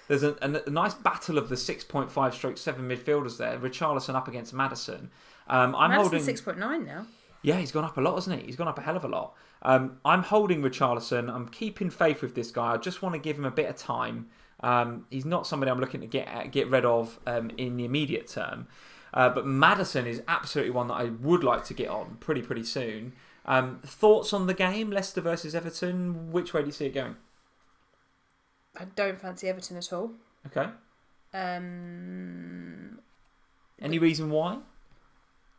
there's a nice battle of the 6.5/7 midfielders there. Richarlison up against Maddison. Maddison's 6.9 now. Yeah, he's gone up a lot, hasn't he? He's gone up a hell of a lot. I'm holding Richarlison. I'm keeping faith with this guy. I just want to give him a bit of time. He's not somebody I'm looking to get rid of in the immediate term. But Maddison is absolutely one that I would like to get on pretty soon. Thoughts on the game, Leicester versus Everton? Which way do you see it going? I don't fancy Everton at all. Okay. Any reason why?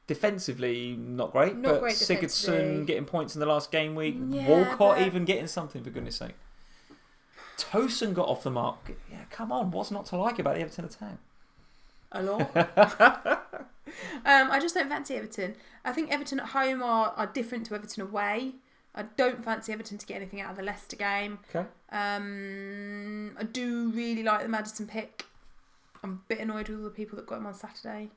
Defensively, not great. Not great Sigurdsson getting points in the last game week. Yeah, Walcott even getting something, for goodness sake. Tosun got off the mark. Yeah, come on. What's not to like about the Everton attack? A lot. I just don't fancy Everton. I think Everton at home are different to Everton away. I don't fancy Everton to get anything out of the Leicester game. Okay. I do really like the Maddison pick. I'm a bit annoyed with all the people that got him on Saturday.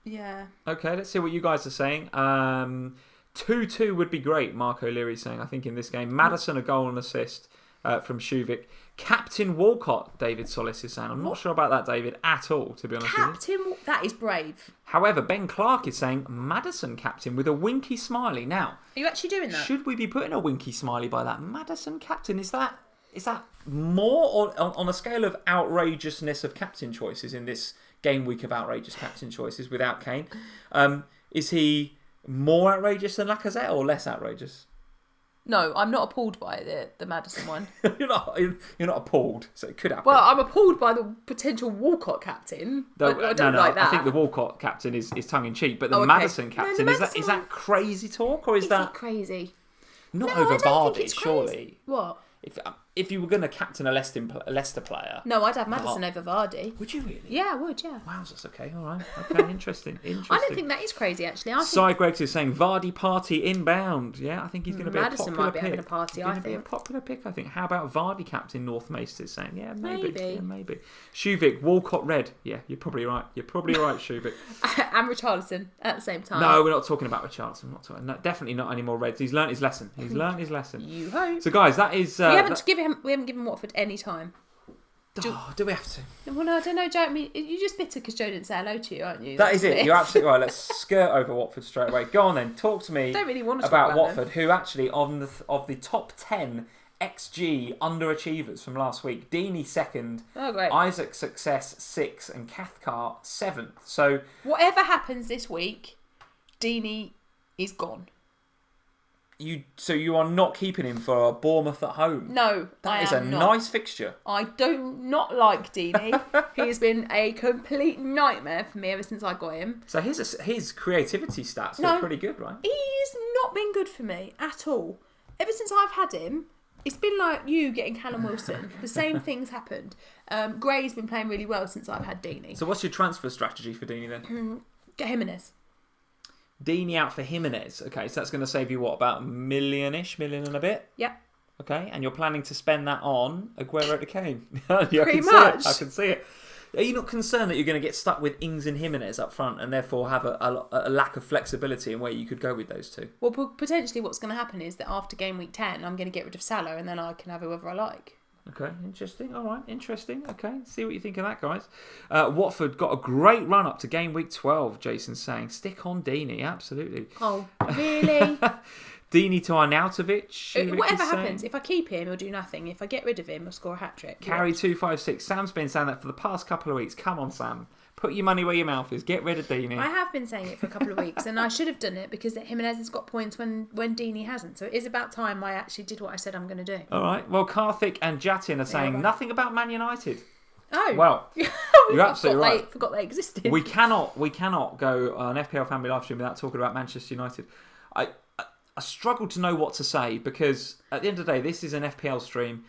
Yeah. Okay, let's see what you guys are saying. 2-2 would be great, Mark O'Leary's saying, I think, in this game. Maddison, a goal and assist from Shuvik. Captain Walcott, David Solis is saying. I'm not sure about that, David, at all, to be honest with you. That is brave. However, Ben Clark is saying Maddison captain with a winky smiley. Now, are you actually doing that? Should we be putting a winky smiley by that? Maddison captain, is that more or on a scale of outrageousness of captain choices in this game week of outrageous captain choices without Kane? Is he more outrageous than Lacazette or less outrageous? No, I'm not appalled by the Maddison one. You're not appalled, so it could happen. Well, I'm appalled by the potential Walcott captain. I don't like that. I think the Walcott captain is tongue in cheek, but the Maddison captain, is that crazy talk or is that crazy? Not over Vardy, surely. What? If you were going to captain a Leicester player... No, I'd have Maddison over Vardy. Would you really? Yeah, I would, yeah. Wow, that's okay, all right. Okay, interesting. I don't think that is crazy, actually. Cy Greggs is saying Vardy party inbound. Yeah, I think he's going to be Maddison a popular might be having a party, I think. Be a popular pick, I think. How about Vardy captain North Maester is saying? Yeah, maybe. Yeah, maybe. Shuvik, Walcott red. Yeah, you're probably right. Shuvik. And Richarlison at the same time. No, we're not talking about Richarlison. No, definitely not any more reds. He's learnt his lesson. You hope. So, guys, that is... we haven't given Watford any time. Do we have to? Well, no, I don't know, Joe. I mean, you're just bitter because Joe didn't say hello to you, aren't you? That is it. You're absolutely right. Let's skirt over Watford straight away. Go on then. Talk to me. Don't really want to about Watford, them. Who actually of the top 10 XG underachievers from last week. Deeney second. Oh, great. Isaac Success 6th and Cathcart 7th. So whatever happens this week, Deeney is gone. So you are not keeping him for Bournemouth at home? No, that is a nice fixture. I do not like Deeney. He has been a complete nightmare for me ever since I got him. So his creativity stats are pretty good, right? He's not been good for me at all. Ever since I've had him, it's been like you getting Callum Wilson. The same thing's happened. Gray's been playing really well since I've had Deeney. So what's your transfer strategy for Deeney then? Get Jimenez. Deeney out for Jimenez. Okay, so that's going to save you, what, about million and a bit? Yeah. Okay, and you're planning to spend that on Aguero to Kane. Pretty much. I can see it. Are you not concerned that you're going to get stuck with Ings and Jimenez up front and therefore have a lack of flexibility in where you could go with those two? Well, potentially what's going to happen is that after game week 10, I'm going to get rid of Salah and then I can have whoever I like. Okay, interesting. All right, interesting. Okay, see what you think of that, guys. Watford got a great run up to game week 12, Jason's saying. Stick on Deeney, absolutely. Oh, really? Deeney to Arnautovic. Whatever happens, if I keep him, he'll do nothing. If I get rid of him, he'll score a hat-trick. Carry 256. Sam's been saying that for the past couple of weeks. Come on, Sam. Put your money where your mouth is. Get rid of Deeney. I have been saying it for a couple of weeks, and I should have done it because Jimenez has got points when Deeney hasn't. So it is about time I actually did what I said I'm going to do. All right. Well, Karthik and Jatin are saying nothing about Man United. Oh. Well, you're absolutely right. Forgot they existed. We cannot go on FPL Family live stream without talking about Manchester United. I struggle to know what to say because at the end of the day, this is an FPL stream.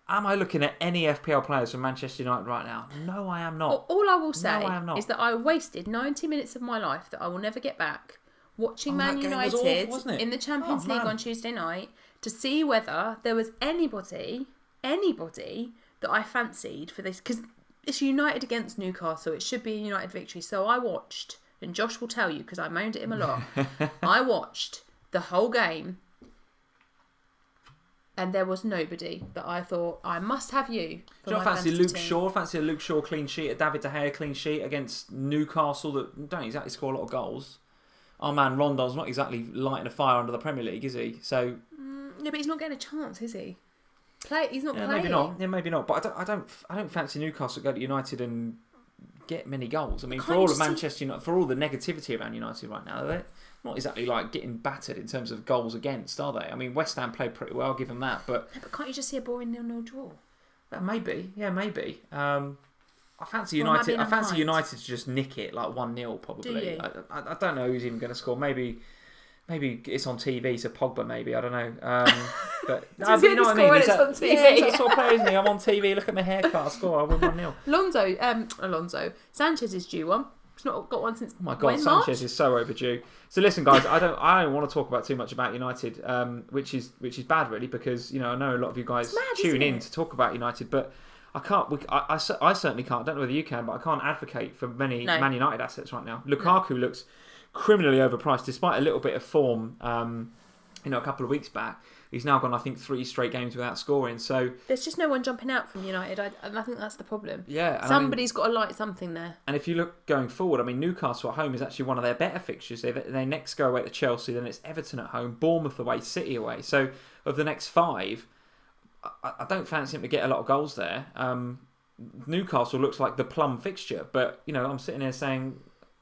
Am I looking at any FPL players from Manchester United right now? No, I am not. All I will say is that I wasted 90 minutes of my life that I will never get back watching Man United in the Champions League on Tuesday night to see whether there was anybody that I fancied for this. Because it's United against Newcastle. It should be a United victory. So I watched, and Josh will tell you because I moaned at him a lot, I watched the whole game. And there was nobody that I thought, I must have you. Do you not fancy Luke Shaw? Fancy a Luke Shaw clean sheet, a David De Gea clean sheet against Newcastle that don't exactly score a lot of goals. Our man Rondon's not exactly lighting a fire under the Premier League, is he? So no, but he's not getting a chance, is he? He's not playing. Maybe not. Yeah, maybe not. But I don't fancy Newcastle go to United and get many goals. I mean, for all of Manchester United, for all the negativity around United right now, they're not exactly like getting battered in terms of goals against, are they? I mean, West Ham played pretty well, I'll give them that. But can't you just see a boring 0-0 draw? Maybe, yeah, maybe. I fancy United. I fancy United to just nick it like 1-0 probably. Do you? I don't know who's even going to score. Maybe it's on TV, so Pogba maybe, I don't know. But you know what I mean? It's on TV. Yeah, that sort of player, isn't he? I'm on TV, look at my haircut, I score, I win 1-0. Alonso, Sanchez is due one. He's not got one since. Oh my God, Sanchez is so overdue. So listen, guys, I don't want to talk about too much about United, which is bad really, because I know a lot of you guys tune in to talk about United, but I can't. I certainly can't. I don't know whether you can, but I can't advocate for many Man United assets right now. Lukaku looks criminally overpriced, despite a little bit of form. A couple of weeks back, he's now gone, I think, 3 straight games without scoring. So there's just no one jumping out from United. I think that's the problem. Yeah, somebody's got to light something there. And if you look going forward, Newcastle at home is actually one of their better fixtures. They next go away to Chelsea, then it's Everton at home, Bournemouth away, City away. So of the next 5, I don't fancy him to get a lot of goals there. Newcastle looks like the plum fixture, but I'm sitting here saying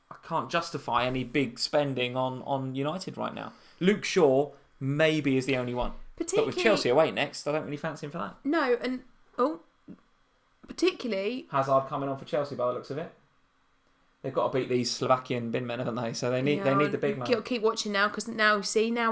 I can't justify any big spending on United right now. Luke Shaw maybe is the only one. But with Chelsea away next, I don't really fancy him for that. No, and particularly Hazard coming on for Chelsea by the looks of it. They've got to beat these Slovakian bin men, haven't they? So they need the big man. You've got to keep watching now, because now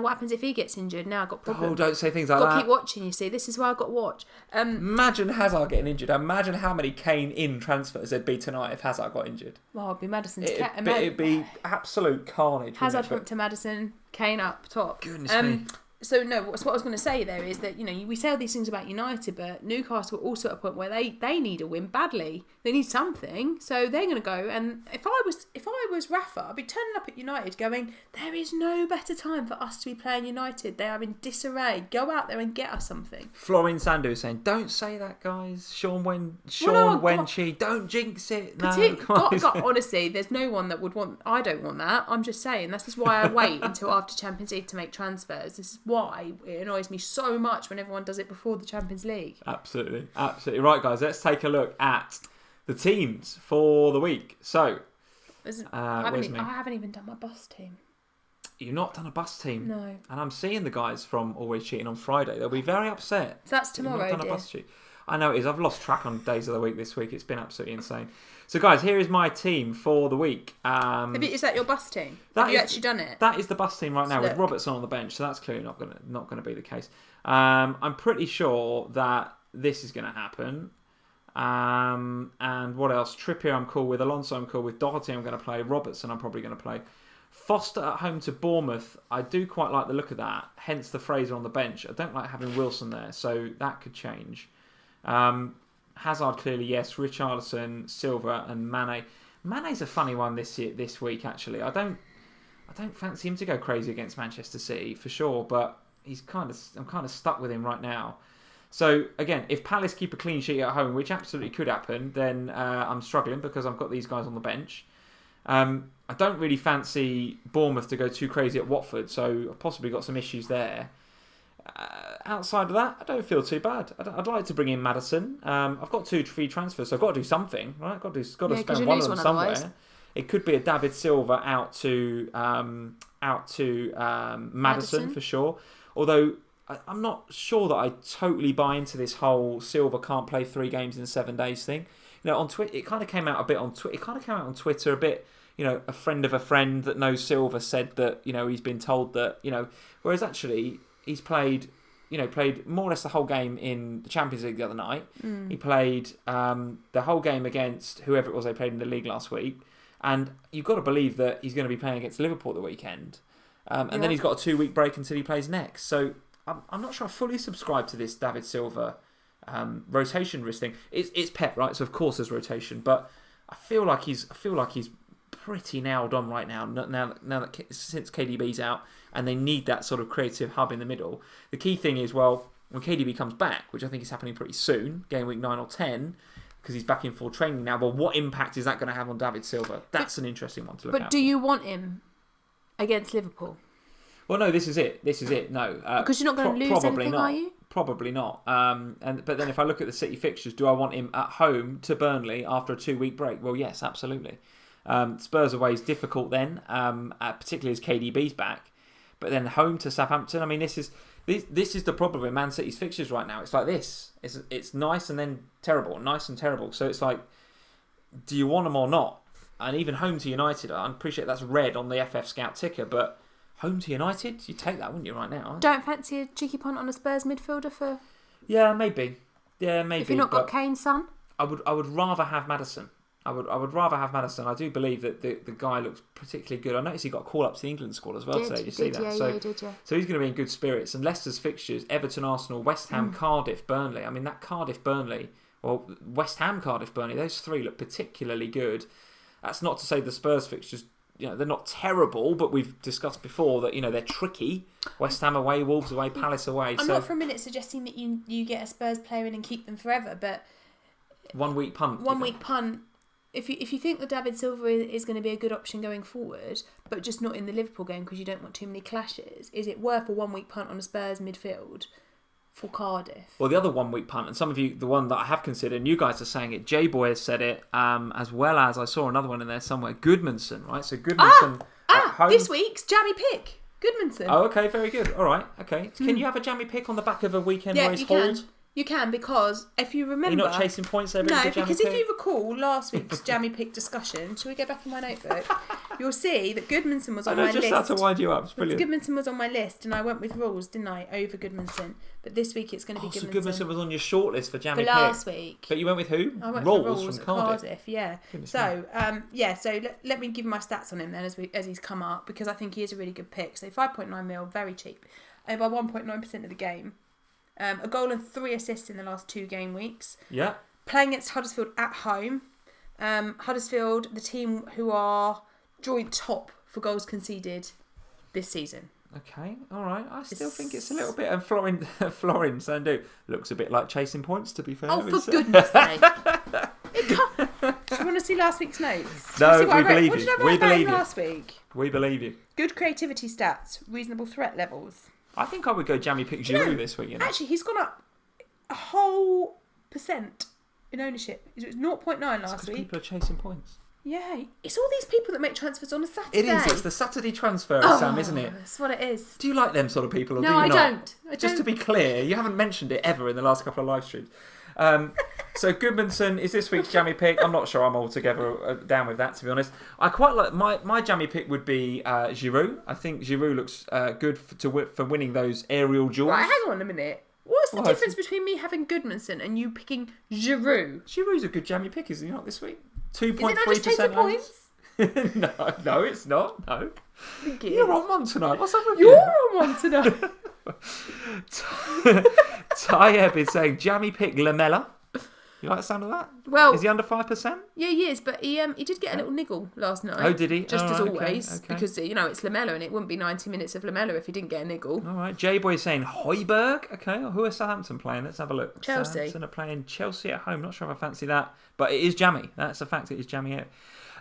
what happens if he gets injured? Now I've got problems. Oh, don't say things like that. Got to keep watching. You see, this is why I've got to watch. Imagine Hazard getting injured. Imagine how many Kane in transfers there'd be tonight if Hazard got injured. Well, it'd be Madison's. It'd be absolute carnage. Hazard went to Madison, Kane up top. Goodness me. So no, what I was going to say there is that we say all these things about United, but Newcastle are also at a point where they need a win badly. They need something, so they're going to go. And if I was Rafa, I'd be turning up at United, going, there is no better time for us to be playing United. They are in disarray. Go out there and get us something. Florin Sandu is saying, don't say that, guys. Sean Wenchi, don't jinx it. Honestly, there's no one that would want. I don't want that. I'm just saying. This is why I wait until after Champions League to make transfers. This is why it annoys me so much when everyone does it before the Champions League. Absolutely. Right, guys, let's take a look at the teams for the week. So, I haven't even done my bus team. You've not done a bus team? No. And I'm seeing the guys from Always Cheating on Friday. They'll be very upset. So that's tomorrow, You've not done a bus cheat. I know it is. I've lost track on days of the week this week. It's been absolutely insane. So, guys, here is my team for the week. Is that your bus team? Have you actually done it? That is the bus team right now with Robertson on the bench. So that's clearly not going to be the case. I'm pretty sure that this is going to happen. And what else? Trippier I'm cool with. Alonso I'm cool with. Doherty I'm going to play. Robertson I'm probably going to play. Foster at home to Bournemouth. I do quite like the look of that. Hence the Fraser on the bench. I don't like having Wilson there. So that could change. Hazard clearly yes. Richarlison, Silva and Mane. Mane's a funny one this week actually. I don't fancy him to go crazy against Manchester City for sure, but I'm kind of stuck with him right now. So again, if Palace keep a clean sheet at home, which absolutely could happen, then I'm struggling because I've got these guys on the bench. I don't really fancy Bournemouth to go too crazy at Watford, so I've possibly got some issues there. Outside of that, I don't feel too bad. I'd like to bring in Maddison. I've got 2 free transfers, so I've got to do something, right? I've got to spend one of them somewhere. Otherwise. It could be a David Silva out to Maddison for sure. Although I'm not sure that I totally buy into this whole Silva can't play 3 games in 7 days thing. On Twitter, it kind of came out a bit on Twitter. It kind of came out on Twitter a bit. A friend of a friend that knows Silva said that he's been told that whereas actually he's played more or less the whole game in the Champions League the other night. He played the whole game against whoever it was they played in the league last week, and you've got to believe that he's going to be playing against Liverpool the weekend, and then he's got a 2-week break until he plays next. So I'm not sure I fully subscribe to this David Silva rotation risk thing. It's Pep, right? So of course there's rotation, but I feel like he's pretty nailed on right now. Now that since KDB's out, and they need that sort of creative hub in the middle. The key thing is, well, when KDB comes back, which I think is happening pretty soon, game week 9 or 10, because he's back in full training now. But what impact is that going to have on David Silva? That's an interesting one to look at. But do you want him against Liverpool? Well, no, this is it. No, because you're not going to lose anything, are you? Probably not. But then if I look at the City fixtures, do I want him at home to Burnley after a 2-week break? Well, yes, absolutely. Spurs away is difficult then, particularly as KDB's back. But then home to Southampton. I mean, this is the problem with Man City's fixtures right now. It's like this. It's nice and then terrible, nice and terrible. So it's like, do you want them or not? And even home to United, I appreciate that's red on the FF Scout ticker, but home to United, you'd take that, wouldn't you, right now? Don't fancy a cheeky punt on a Spurs midfielder for? Yeah, maybe. If you've not got Kane's son? I would rather have Maddison. I would rather have Maddison. I do believe that the guy looks particularly good. I noticed he got a call up to the England squad as well today. Did you see that? Yeah, so, he did, yeah. So he's going to be in good spirits. And Leicester's fixtures: Everton, Arsenal, West Ham, Cardiff, Burnley. I mean, that Cardiff, Burnley, well, West Ham, Cardiff, Burnley. Those three look particularly good. That's not to say the Spurs fixtures, they're not terrible, but we've discussed before that they're tricky. West Ham away, Wolves away, Palace away. I'm not for a minute suggesting that you get a Spurs player in and keep them forever, but 1 week punt. 1 week punt. If you think that David Silva is going to be a good option going forward, but just not in the Liverpool game because you don't want too many clashes, is it worth a 1 week punt on a Spurs midfield for Cardiff? Well, the other 1 week punt, and some of you, the one that I have considered, and you guys are saying it, J-Boy has said it, as well as I saw another one in there somewhere, Goodmanson, right? So Goodmanson at home. This week's jammy pick, Goodmanson. Oh, okay, very good. All right, okay. Can you have a jammy pick on the back of a weekend where he's hauled? You can, because if you remember... You're not chasing points there? No, because if you recall last week's jammy pick discussion, shall we go back in my notebook? You'll see that Goodmanson was on my list. I just had to wind you up. It's brilliant. Goodmanson was on my list, and I went with Rules, didn't I, over Goodmanson. But this week it's going to be Goodmanson. So Goodmanson was on your shortlist for jammy pick. last week. But you went with who? I went Rolls for Rules from Cardiff. Yeah. So let me give my stats on him then as he's come up, because I think he is a really good pick. So 5.9 mil, very cheap. Over 1.9% of the game. A goal and 3 assists in the last 2 game weeks. Yeah. Playing against Huddersfield at home. Huddersfield, the team who are joint top for goals conceded this season. Okay, all right. I still think it's a little bit. And Florin Sandu looks a bit like chasing points, to be fair. Oh, for goodness sake. Do you want to see last week's notes? No, we believe you. What did I write about last week? We believe you. Good creativity stats, reasonable threat levels. I think I would go jammy pick Giroud this week. Actually, he's gone up a whole % in ownership. It was 0.9 last week. People are chasing points. Yeah, it's all these people that make transfers on a Saturday. It is. It's the Saturday transfer, Sam, isn't it? That's what it is. Do you like them sort of people, or no, do you I not? don't. Just to be clear, you haven't mentioned it ever in the last couple of live streams. So Goodmanson is this week's jammy pick. I'm not sure I'm altogether down with that, to be honest. I quite like my jammy pick would be Giroud. I think Giroud looks good for winning those aerial duels. Right, hang on a minute. What's the difference between me having Goodmanson and you picking Giroud? Giroud's a good jammy pick, is he not, this week? 2.3%. Is it not just chasing points? No, it's not. No. You're on one tonight. What's up with you? You're on one tonight. Tayeb is saying jammy pick Lamella. You like the sound of that? Well, is he under 5%? Yeah, he is, but he did get a little niggle last night. Oh, did he? Just as always, okay. because it's Lamella, and it wouldn't be 90 minutes of Lamella if he didn't get a niggle. All right, J-Boy is saying Højbjerg. Okay, who are Southampton playing? Let's have a look. Chelsea. Southampton are playing Chelsea at home. Not sure if I fancy that, but it is jammy. That's a fact. It is jammy.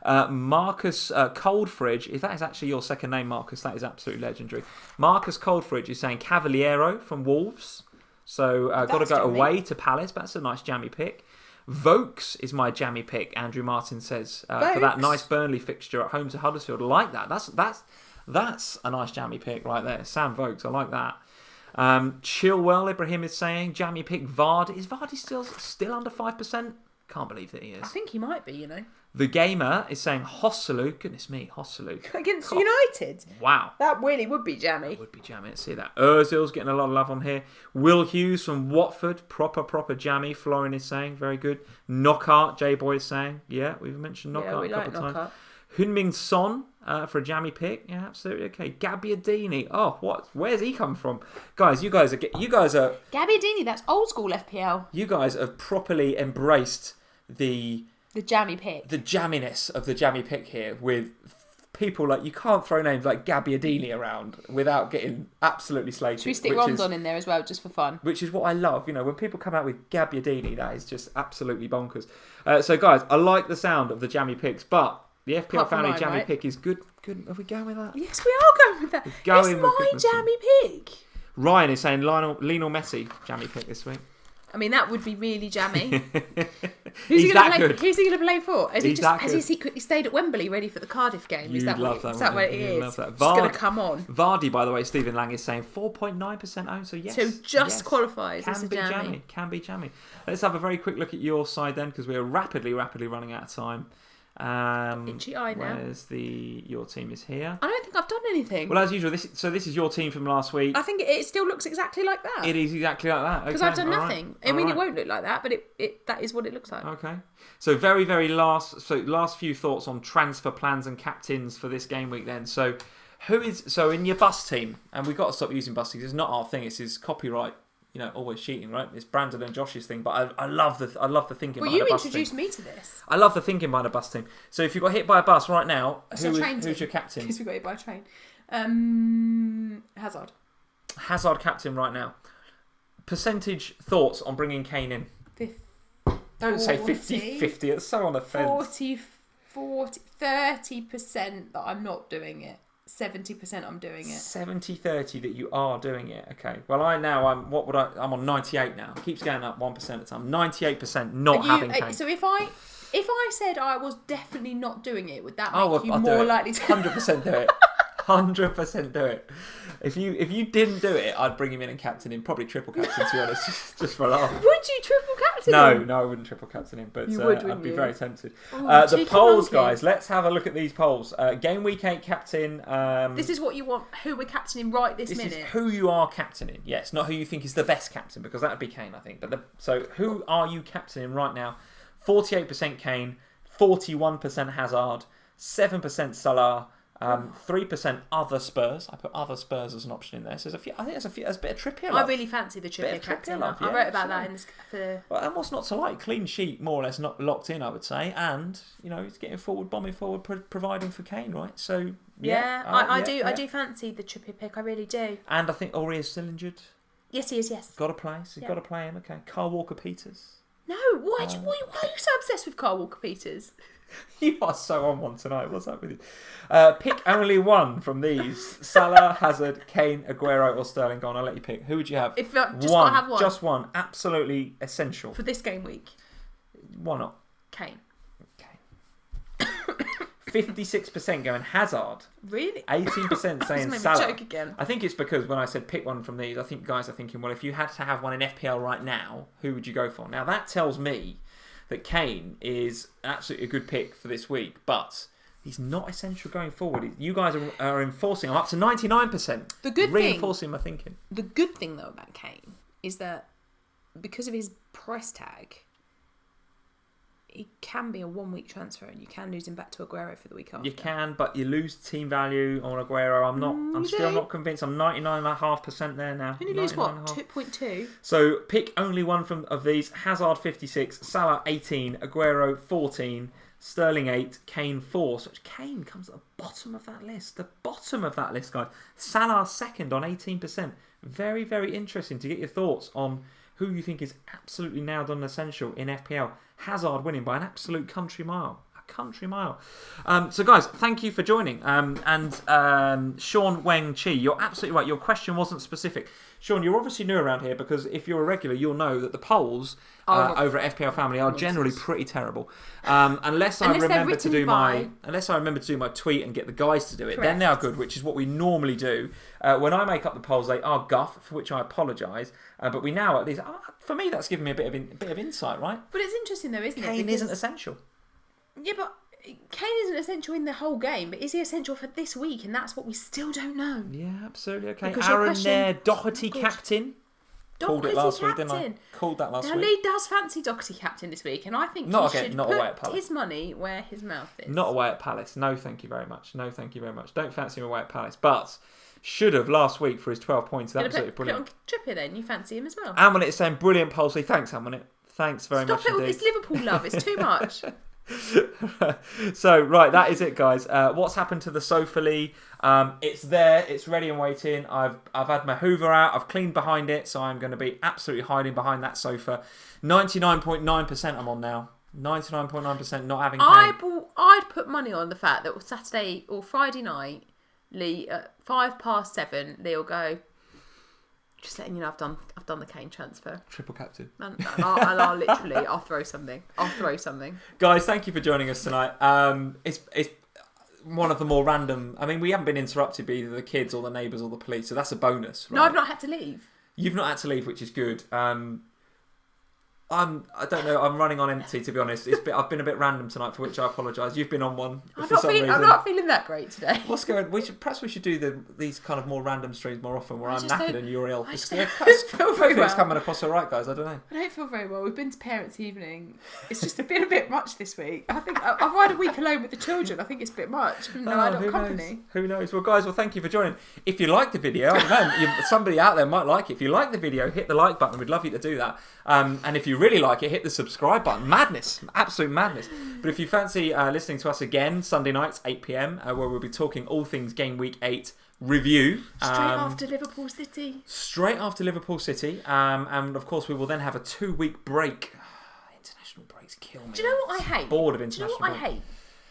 Marcus Coldfridge, if that is actually your second name, Marcus, that is absolutely legendary. Marcus Coldfridge is saying Cavaliero from Wolves. So got to go away to Palace. That's a nice jammy pick. Vokes is my jammy pick, Andrew Martin says, for that nice Burnley fixture at home to Huddersfield. I like that. That's a nice jammy pick right there. Sam Vokes, I like that. Chilwell, Ibrahim is saying, jammy pick Vardy. Is Vardy still under 5%? Can't believe that he is. I think he might be, The Gamer is saying Hosselu. Goodness me, Hosselu. Against United? Wow. That really would be jammy. That would be jammy. Let's see that. Ozil's getting a lot of love on here. Will Hughes from Watford. Proper jammy. Florin is saying. Very good. Knockout, J-Boy is saying. Yeah, we've mentioned Knockout a couple of times. Heung-min Son for a jammy pick. Yeah, absolutely. Okay. Gabbiadini. Oh, what? Where's he come from? Guys, you guys are... Gabbiadini, that's old school FPL. You guys have properly embraced the jammy pick. The jamminess of the jammy pick here, with people like, you can't throw names like Gabbiadini around without getting absolutely slated. Should we stick Rondon in there as well, just for fun? Which is what I love. When people come out with Gabbiadini, that is just absolutely bonkers. So guys, I like the sound of the jammy picks, but the FPL Family jammy pick is good. Are we going with that? Yes, we are going with that. It's my jammy pick. Ryan is saying Lionel Messi jammy pick this week. I mean, that would be really jammy. Who's he going to play for? Has he secretly stayed at Wembley ready for the Cardiff game? Is that what it is? Just going to come on. Vardy, by the way, Stephen Lang is saying 4.9% owned, so yes. So qualifies as a jammy. Can be jammy. Let's have a very quick look at your side then, because we are rapidly running out of time. Itchy eye now. Where's your team is here. I don't think I've done anything. Well, as usual, this is your team from last week. I think it still looks exactly like that. It is exactly like that. Because I've done nothing. Right. I mean, it won't look like that, but that is what it looks like. Okay. So very last few thoughts on transfer plans and captains for this game week then. So in your bus team, and we've got to stop using bus teams. It's not our thing. It's his copyright. Always cheating, right? It's Brandon and Josh's thing, but I love the thinking behind a bus team. Well, you introduced me to this. I love the thinking behind a bus team. So if you got hit by a bus right now, who's your captain? Because we got hit by a train. Hazard. Hazard captain right now. Percentage thoughts on bringing Kane in? Don't say 50-50. It's so on the fence. 30% that I'm not doing it. 70% I'm doing it. 70-30 that you are doing it. Okay. Well, I'm on 98 now. It keeps going up 1% at a time. 98% not having Kane. So if I said I was definitely not doing it, would that make you more likely to 100% do it? 100% do it. If you didn't do it, I'd bring him in and captain him. Probably triple captain, to be honest, just for a laugh. Would you triple captain him? No, I wouldn't triple captain him, but I'd be very tempted. The polls, guys. Let's have a look at these polls. Game week 8 captain. This is what you want. Who we're captaining right this minute. This is who you are captaining. Yes, not who you think is the best captain, because that would be Kane, I think. So who are you captaining right now? 48% Kane, 41% Hazard, 7% Salah. 3% other Spurs. I put other Spurs as an option in there. So there's a bit of Trippier love. I really fancy the Trippier captain. I wrote about that in this. Well, and what's not to like? Clean sheet, more or less, not locked in, I would say. And he's getting forward, bombing forward, providing for Kane, right? So I do fancy the Trippier pick. I really do. And I think Ori is still injured. Yes, he is. Yes. Got to play. So you've got to play him. Okay. Kyle Walker-Peters. No, why are you so obsessed with Kyle Walker-Peters? You are so on one tonight. What's up with you? Pick only one from these. Salah, Hazard, Kane, Aguero or Sterling. Go on, I'll let you pick. Who would you have? If I just got to have one. Just one. Absolutely essential. For this game week. Why not? Kane. 56% going Hazard. Really? 18% saying Salah. Joke again. I think it's because when I said pick one from these, I think guys are thinking, well, if you had to have one in FPL right now, who would you go for? Now that tells me that Kane is absolutely a good pick for this week, but he's not essential going forward. You guys are enforcing. I'm up to 99%. The good reinforcing my thinking. The good thing though about Kane is that because of his price tag, he can be a 1 week transfer, and you can lose him back to Aguero for the week after. You can, but you lose team value on Aguero. I'm still not convinced. I'm 99.5% there now. You only lose what? 2.2. So pick only one of these. Hazard 56, Salah 18, Aguero 14, Sterling 8, Kane 4. So Kane comes at the bottom of that list. The bottom of that list, guys. Salah second on 18%. Very, very interesting to get your thoughts on who you think is absolutely nailed on essential in FPL. Hazard winning by an absolute country mile. So guys, thank you for joining. Sean Weng Chi, you're absolutely right. Your question wasn't specific. Sean, you're obviously new around here, because if you're a regular, you'll know that the polls over at FPL Family are generally pretty terrible. Unless I remember to do my tweet and get the guys to do it, then they are good, which is what we normally do. When I make up the polls, they are guff, for which I apologise. But we now at least, for me, that's given me a bit of insight, right? But it's interesting though, isn't it? Kane isn't essential. Yeah, but Kane isn't essential in the whole game, but is he essential for this week? And that's what we still don't know. Yeah, absolutely. Okay, because Aaron there, Doherty captain. Called it last week, didn't I? Called that last week. Lee does fancy Doherty captain this week, and I think he should put his money where his mouth is. Not away at Palace. No, thank you very much. Don't fancy him away at Palace, but should have last week for his 12 points. Absolutely brilliant. Put it on Trippier then. You fancy him as well. Amonit is saying brilliant policy. Thanks, Amonit. Thanks very much indeed. It's Liverpool love. It's too much. So right, that is it, guys. What's happened to the sofa, Lee? It's there, it's ready and waiting. I've had my Hoover out, I've cleaned behind it, so I'm going to be absolutely hiding behind that sofa. 99.9% I'm on now. 99.9% not having Kane. I'd put money on the fact that Saturday or Friday night, Lee at 7:05, Lee will go, just letting you know I've done the Kane transfer. Triple captain. And I'll throw something. Guys, thank you for joining us tonight. It's one of the more random. I mean, we haven't been interrupted by either the kids or the neighbours or the police, so that's a bonus. Right? No, I've not had to leave. You've not had to leave, which is good. I don't know. I'm running on empty, to be honest. I've been a bit random tonight, for which I apologise. You've been on one. I'm not feeling that great today. What's going? Perhaps we should do these kind of more random streams more often, where I'm knackered and you're ill. I just don't feel very well. It's coming across all right, guys. I don't know. I don't feel very well. We've been to parents' evening. It's just been a bit much this week. I think I've had a week alone with the children. I think it's a bit much. No adult company. Who knows? Well, guys, thank you for joining. If you like the video, I don't know, somebody out there might like it. If you like the video, hit the like button. We'd love you to do that. And if you really like it, hit the subscribe button. Madness, absolute madness. But if you fancy listening to us again Sunday nights 8 p.m, where we'll be talking all things Game Week 8 review straight after Liverpool City, and of course we will then have a 2-week break. International breaks kill me. Do you know what I hate? Bored of international break. Do you know what I hate?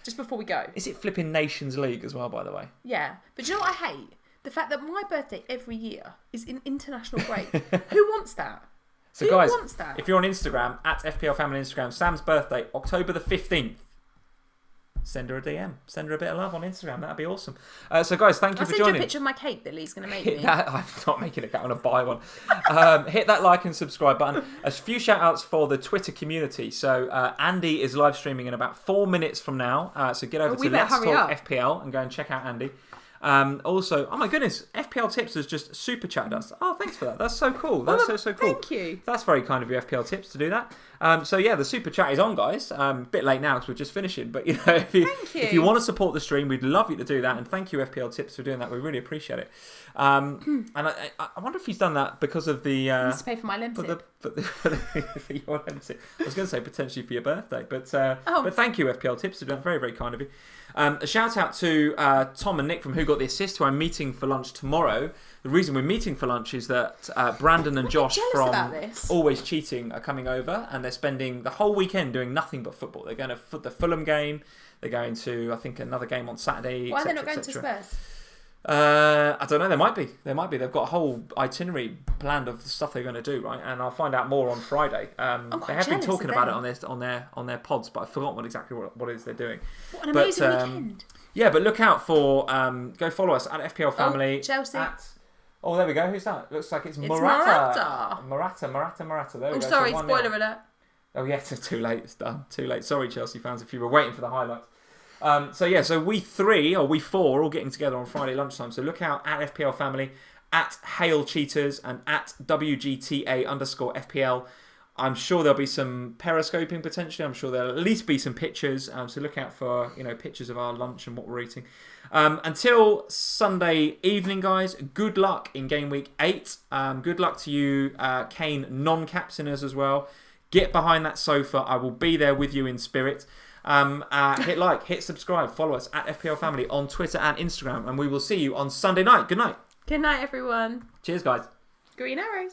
Just before we go, is it flipping Nations League as well, by the way? Yeah, but do you know what I hate? The fact that my birthday every year is in international break. Who wants that? So guys, if you're on Instagram, at FPL Family Instagram, Sam's birthday, October the 15th, send her a DM. Send her a bit of love on Instagram. That'd be awesome. So guys, thank you for joining. I'll send you a picture of my cake that Lee's going to make me. I'm not making a cake. I'm going to buy one. Hit that like and subscribe button. A few shout outs for the Twitter community. So Andy is live streaming in about 4 minutes from now. So get over to Let's Talk FPL and go and check out Andy. Also, oh my goodness, FPL Tips has just super chatted us. Oh, thanks for that. That's so cool. That's so cool. Thank you. That's very kind of you, FPL Tips, to do that. So yeah, the super chat is on, guys. A bit late now because we're just finishing, but you know, if you want to support the stream, we'd love you to do that. And thank you, FPL Tips, for doing that. We really appreciate it. And I wonder if he's done that because of the. Needs to pay for my limited. For your limited. I was going to say potentially for your birthday, but thank you, FPL Tips, for doing that. Very, very kind of you. A shout out to Tom and Nick from Who Got the Assist, who I'm meeting for lunch tomorrow. The reason we're meeting for lunch is that Brandon and Josh from Always Cheating are coming over, and they're spending the whole weekend doing nothing but football. They're going to the Fulham game. They're going to, I think, another game on Saturday. Why are they not going to Spurs? I don't know. They might be. They've got a whole itinerary planned of the stuff they're going to do, right? And I'll find out more on Friday. They have been talking about it on their pods, but I've forgotten what it is they're doing. What an amazing weekend! Yeah, but look out for go follow us at FPL Family. Chelsea. Oh, there we go. Who's that? Looks like it's Morata. Morata. There we go. Sorry, spoiler alert. Oh yeah, it's too late. It's done. Too late. Sorry, Chelsea fans, if you were waiting for the highlights. So we four are all getting together on Friday lunchtime. So look out at FPL Family, at Hail Cheaters, and at WGTA_FPL. I'm sure there'll be some periscoping potentially. I'm sure there'll at least be some pictures. So look out for pictures of our lunch and what we're eating. Until Sunday evening, guys. Good luck in Game Week 8. Good luck to you, Kane non-captainers as well. Get behind that sofa. I will be there with you in spirit. Hit like, hit subscribe, follow us at FPL Family on Twitter and Instagram, and we will see you on Sunday night. Good night. Good night, everyone. Cheers, guys. Green arrows.